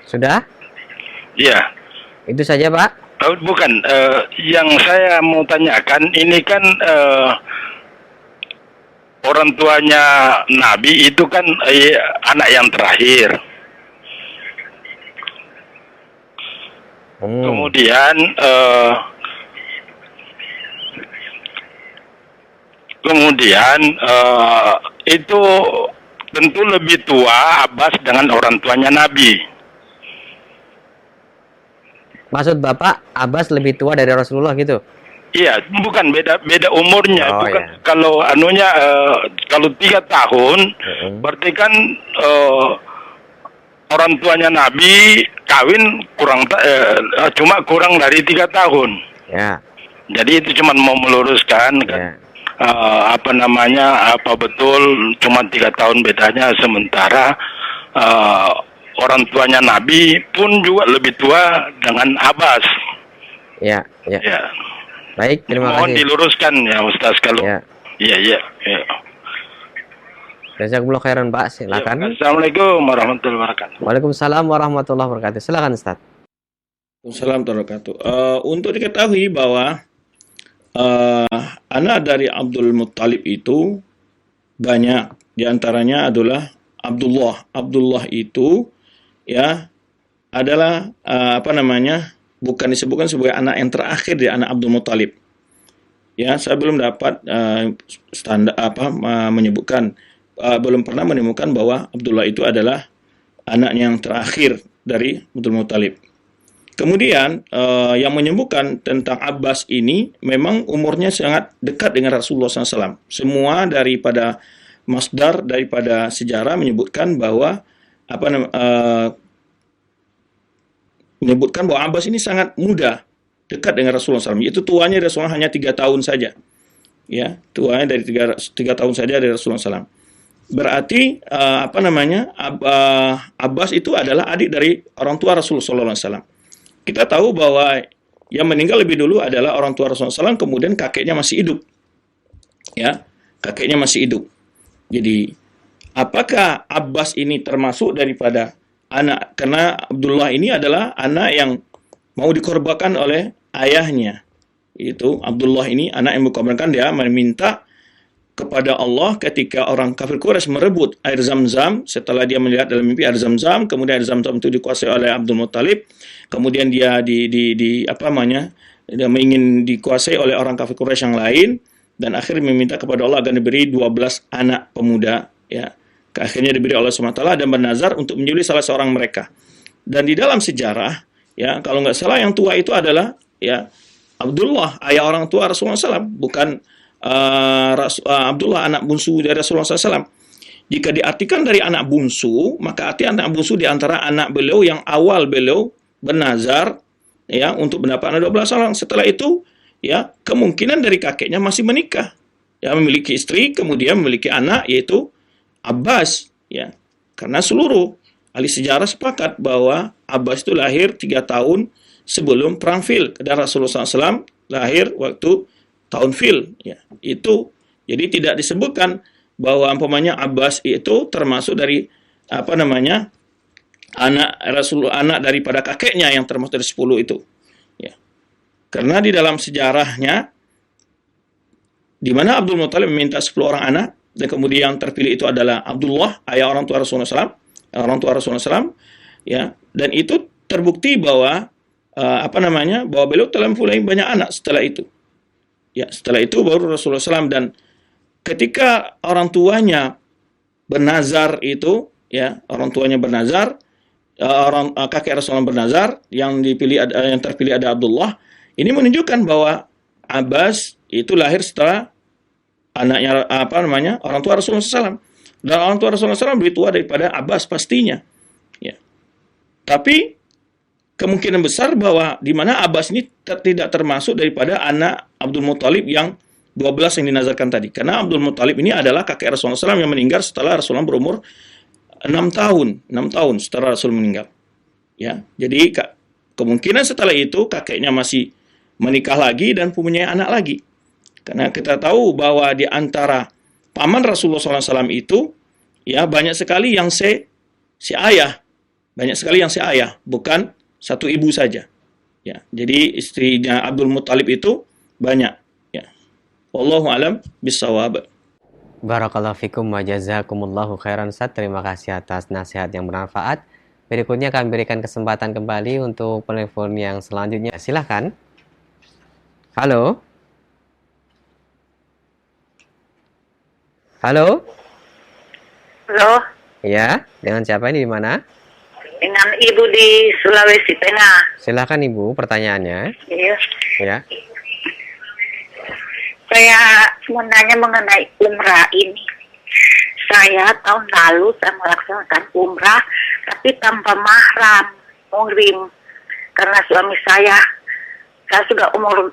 Sudah? Iya. Itu saja Pak? Bukan, yang saya mau tanyakan ini kan orang tuanya Nabi itu kan anak yang terakhir. Kemudian itu tentu lebih tua Abbas dengan orang tuanya Nabi. Maksud Bapak Abbas lebih tua dari Rasulullah gitu? Iya, bukan beda umurnya. Bukan, ya. kalau anunya kalau 3 tahun, berarti kan orang tuanya Nabi kawin cuma kurang dari 3 tahun. Ya. Jadi itu cuma mau meluruskan kan. Apa betul cuma 3 tahun bedanya, sementara orang tuanya Nabi pun juga lebih tua dengan Abbas. Ya. Baik, terima kasih. Mohon diluruskan ya Ustaz kalau. Iya. Jazakumullah khairan Pak, silakan. Assalamualaikum warahmatullahi wabarakatuh. Waalaikumsalam warahmatullahi wabarakatuh. Silakan Ustaz. Waalaikumsalam warahmatullahi wabarakatuh. Untuk diketahui bahwa anak dari Abdul Muttalib itu banyak, diantaranya adalah Abdullah. Abdullah itu ya adalah bukan disebutkan sebagai anak yang terakhir dari anak Abdul Muttalib. Ya, saya belum dapat menyebutkan, belum pernah menemukan bahwa Abdullah itu adalah anak yang terakhir dari Abdul Muttalib. Kemudian yang menyebutkan tentang Abbas ini memang umurnya sangat dekat dengan Rasulullah SAW. Semua daripada masdar, daripada sejarah menyebutkan bahwa menyebutkan bahwa Abbas ini sangat muda, dekat dengan Rasulullah SAW. Itu tuanya Rasulullah hanya 3 tahun saja. Ya, tuanya dari 3 tahun saja dari Rasulullah SAW. Berarti Abbas itu adalah adik dari orang tua Rasulullah SAW. Kita tahu bahwa yang meninggal lebih dulu adalah orang tua Rasulullah SAW, kemudian kakeknya masih hidup. Ya, kakeknya masih hidup. Jadi, apakah Abbas ini termasuk daripada anak? Karena Abdullah ini adalah anak yang mau dikorbankan oleh ayahnya. Itu Abdullah ini anak yang dikorbankan, dia meminta kepada Allah ketika orang kafir Quraisy merebut air Zam-Zam setelah dia melihat dalam mimpi air Zam-Zam, kemudian air Zam-Zam itu dikuasai oleh Abdul Muttalib, kemudian dia dia ingin dikuasai oleh orang kafir Quraisy yang lain, dan akhirnya meminta kepada Allah agar diberi 12 anak pemuda, ya. Akhirnya diberi Allah SWT dan bernazar untuk menyembelih salah seorang mereka. Dan di dalam sejarah, ya, kalau nggak salah yang tua itu adalah, ya, Abdullah, ayah orang tua Rasulullah SAW, bukan Abdullah anak bungsu dari Rasulullah SAW. Jika diartikan dari anak bungsu, maka arti anak bungsu di antara anak beliau yang awal beliau bernazar, ya, untuk mendapat anak 12 orang. Setelah itu, ya, kemungkinan dari kakeknya masih menikah, ya, memiliki istri, kemudian memiliki anak, yaitu Abbas, ya. Karena seluruh ahli sejarah sepakat bahwa Abbas itu lahir 3 tahun sebelum perang Fil, dan Rasulullah SAW lahir waktu tahun Fil, ya. Itu jadi tidak disebutkan bahwa umpamanya Abbas itu termasuk dari anak Rasulullah, anak daripada kakeknya yang termasuk dari 10 itu, ya. Karena di dalam sejarahnya di mana Abdul Muttalib meminta 10 orang anak, dan kemudian terpilih itu adalah Abdullah, ayah orang tua Rasulullah SAW, ya. Dan itu terbukti bahwa bahwa beliau telah mempunyai banyak anak setelah itu. Ya, setelah itu baru Rasulullah SAW, dan ketika orang tuanya bernazar itu, ya, orang tuanya bernazar, kakek Rasulullah bernazar, yang terpilih ada Abdullah. Ini menunjukkan bahwa Abbas itu lahir setelah anaknya orang tua Rasulullah SAW, dan orang tua Rasulullah SAW lebih tua daripada Abbas pastinya, ya. Tapi kemungkinan besar bahwa di mana Abbas ini tidak termasuk daripada anak Abdul Muttalib yang 12 yang dinazarkan tadi. Karena Abdul Muttalib ini adalah kakek Rasulullah SAW yang meninggal setelah Rasulullah berumur 6 tahun setelah Rasul meninggal. Ya, jadi kemungkinan setelah itu kakeknya masih menikah lagi dan mempunyai anak lagi. Karena kita tahu bahwa di antara paman Rasulullah SAW itu, ya, banyak sekali yang ayah, bukan satu ibu saja, ya. Jadi istrinya Abdul Muttalib itu banyak, ya. Wallahu a'lam bissawab. Barakallahu fikum wa jazakumullahu khairan Ustaz. Terima kasih atas nasihat yang bermanfaat. Berikutnya kami berikan kesempatan kembali untuk penelpon yang selanjutnya. Silahkan. Halo. Halo. Halo. Ya, dengan siapa ini, di mana? Dengan Ibu di Sulawesi Tengah. Silakan Ibu, pertanyaannya. Iya. Ya. Saya mau nanya mengenai umrah ini. Saya tahun lalu saya melaksanakan umrah, tapi tanpa mahram, muhrim. Karena suami saya sudah umur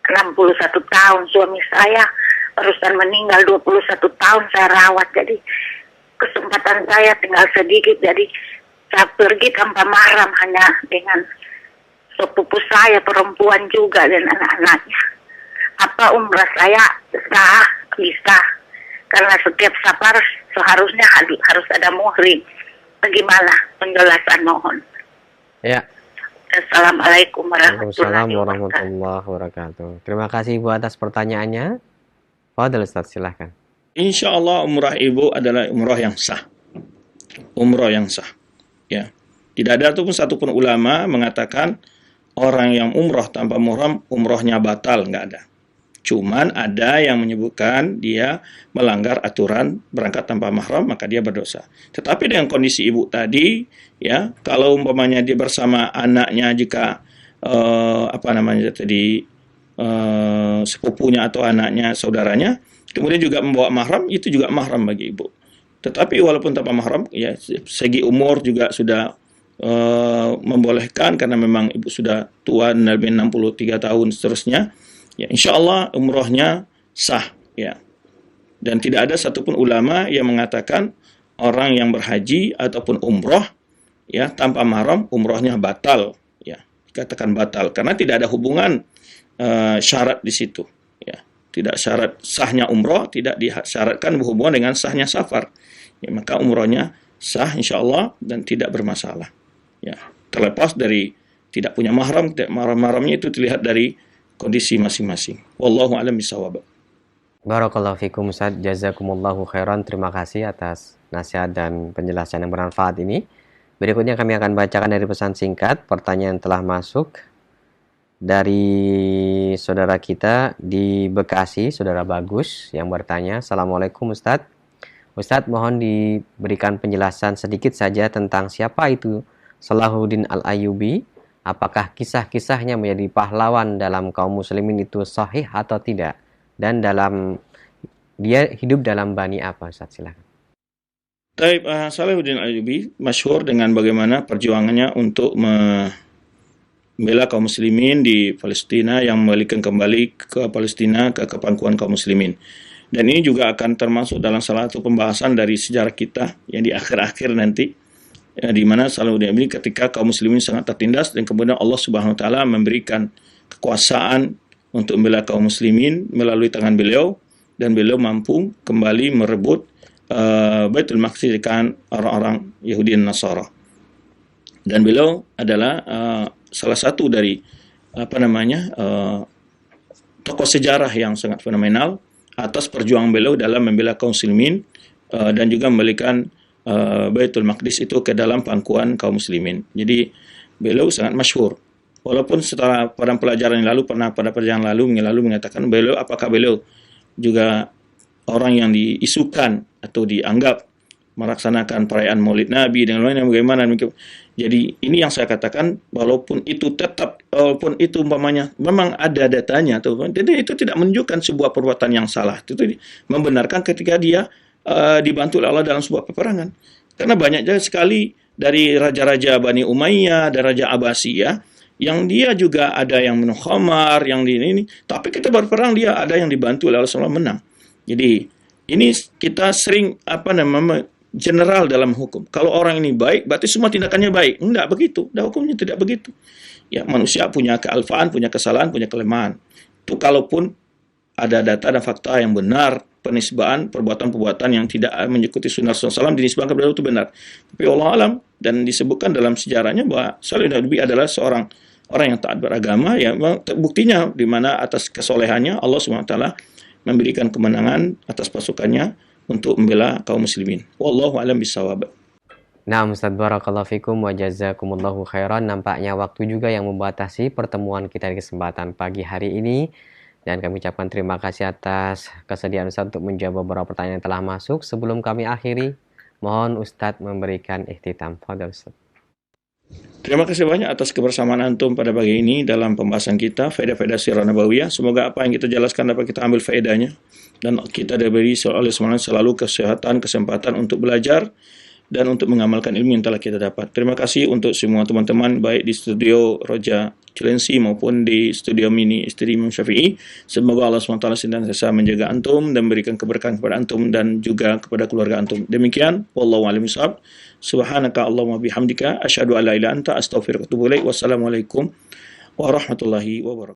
61 tahun. Suami saya barusan meninggal 21 tahun saya rawat. Jadi kesempatan saya tinggal sedikit. Jadi saya pergi tanpa mahram, hanya dengan sepupu saya perempuan juga dan anak-anaknya. Apa umrah saya sah? Bisa? Karena setiap safar seharusnya harus ada muhrim. Bagaimana penjelasan, mohon? Ya. Assalamualaikum warahmatullahi warahmatullahi wabarakatuh. Terima kasih Ibu atas pertanyaannya. Fadhil Ustaz, silahkan. Insya Allah umrah Ibu adalah umrah yang sah. Umrah yang sah. Ya, tidak ada satupun ulama mengatakan orang yang umroh tanpa muhram umrohnya batal, nggak ada. Cuman ada yang menyebutkan dia melanggar aturan berangkat tanpa mahram, maka dia berdosa. Tetapi dengan kondisi Ibu tadi, ya, kalau umpamanya dia bersama anaknya, jika sepupunya atau anaknya, saudaranya, kemudian juga membawa mahram, itu juga mahram bagi Ibu. Tetapi walaupun tanpa mahram, ya, segi umur juga sudah membolehkan, karena memang Ibu sudah tua, lebih 63 tahun seterusnya. Ya, insya Allah umrohnya sah, ya. Dan tidak ada satupun ulama yang mengatakan orang yang berhaji ataupun umroh, ya, tanpa mahram umrohnya batal, ya. Dikatakan batal karena tidak ada hubungan syarat di situ, ya. Tidak syarat sahnya umroh, tidak disyaratkan berhubungan dengan sahnya safar. Ya, maka umrohnya sah insya Allah dan tidak bermasalah. Ya, terlepas dari tidak punya mahram, mahram-mahramnya itu dilihat dari kondisi masing-masing. Wallahu a'lam bishawab. Barakallahu fikum Ustaz, jazakumullahu khairan. Terima kasih atas nasihat dan penjelasan yang bermanfaat ini. Berikutnya kami akan bacakan dari pesan singkat. Pertanyaan telah masuk dari saudara kita di Bekasi, saudara Bagus, yang bertanya, Assalamualaikum Ustadz. Ustadz, mohon diberikan penjelasan sedikit saja tentang siapa itu Salahuddin Al-Ayyubi. Apakah kisah-kisahnya menjadi pahlawan dalam kaum muslimin itu sahih atau tidak? Dan dia hidup dalam bani apa, Ustadz? Silakan. Taib, Salahuddin Al-Ayyubi masyhur dengan bagaimana perjuangannya untuk membela kaum muslimin di Palestina, yang membalikan kembali ke Palestina ke kepangkuan kaum muslimin. Dan ini juga akan termasuk dalam salah satu pembahasan dari sejarah kita yang di akhir-akhir nanti, di mana Salahuddin ini ketika kaum muslimin sangat tertindas dan kemudian Allah Subhanahu wa taala memberikan kekuasaan untuk membela kaum muslimin melalui tangan beliau, dan beliau mampu kembali merebut Baitul Maqdis dengan orang-orang Yahudi dan Nasara. Dan beliau adalah salah satu dari tokoh sejarah yang sangat fenomenal atas perjuangan beliau dalam membela kaum muslimin dan juga membalikan Baitul Maqdis itu ke dalam pangkuan kaum muslimin. Jadi beliau sangat masyhur. Walaupun setelah pada pelajaran yang lalu pada perjalanan lalu mengatakan apakah beliau juga orang yang diisukan atau dianggap melaksanakan perayaan Maulid Nabi dengan lain bagaimana. Jadi ini yang saya katakan, walaupun itu umpamanya memang ada datanya, jadi itu tidak menunjukkan sebuah perbuatan yang salah. Itu membenarkan ketika dia dibantu oleh Allah dalam sebuah peperangan. Karena banyak sekali dari raja-raja Bani Umayyah dan Raja Abbasiyah yang dia juga ada yang minum khamar, yang ini, tapi kita berperang dia ada yang dibantu oleh Allah SWT menang. Jadi ini kita sering general dalam hukum. Kalau orang ini baik, berarti semua tindakannya baik. Enggak begitu. Hukumnya tidak begitu. Ya, manusia punya kealfaan, punya kesalahan, punya kelemahan. Itu kalaupun ada data dan fakta yang benar, penisbaan perbuatan-perbuatan yang tidak mengikuti sunnah Rasulullah SAW dinisbahkan kepada itu benar. Tapi Allah alam, dan disebutkan dalam sejarahnya bahwa Salahuddin Al-Ayyubi adalah seorang orang yang taat beragama, ya buktinya di mana atas kesolehannya Allah SWT memberikan kemenangan atas pasukannya untuk membela kaum muslimin. Wallahu a'lam bishawab. Nah, Ustaz, barakallahu fikum wa jazakumullahu khairan. Nampaknya waktu juga yang membatasi pertemuan kita di kesempatan pagi hari ini. Dan kami ucapkan terima kasih atas kesediaan Ustaz untuk menjawab beberapa pertanyaan yang telah masuk. Sebelum kami akhiri, mohon Ustaz memberikan ikhtitam. Fadhil Ustaz. Terima kasih banyak atas kebersamaan antum pada pagi ini dalam pembahasan kita faedah-faedah sirah nabawiyah. Semoga apa yang kita jelaskan dapat kita ambil faedahnya, dan kita diberi oleh Allah selalu kesehatan, kesempatan untuk belajar dan untuk mengamalkan ilmu yang telah kita dapat. Terima kasih untuk semua teman-teman, baik di studio Roja Cilensi maupun di studio mini Istri Imam Syafi'i. Semoga Allah SWT senantiasa menjaga antum dan memberikan keberkahan kepada antum dan juga kepada keluarga antum. Demikian, wallahu a'lam bishawab. Subhanaka Allahumma bihamdika asyhadu an la ilaha illa anta astaghfiruka wa atubu ilaik. Wassalamualaikum warahmatullahi wabarakatuh.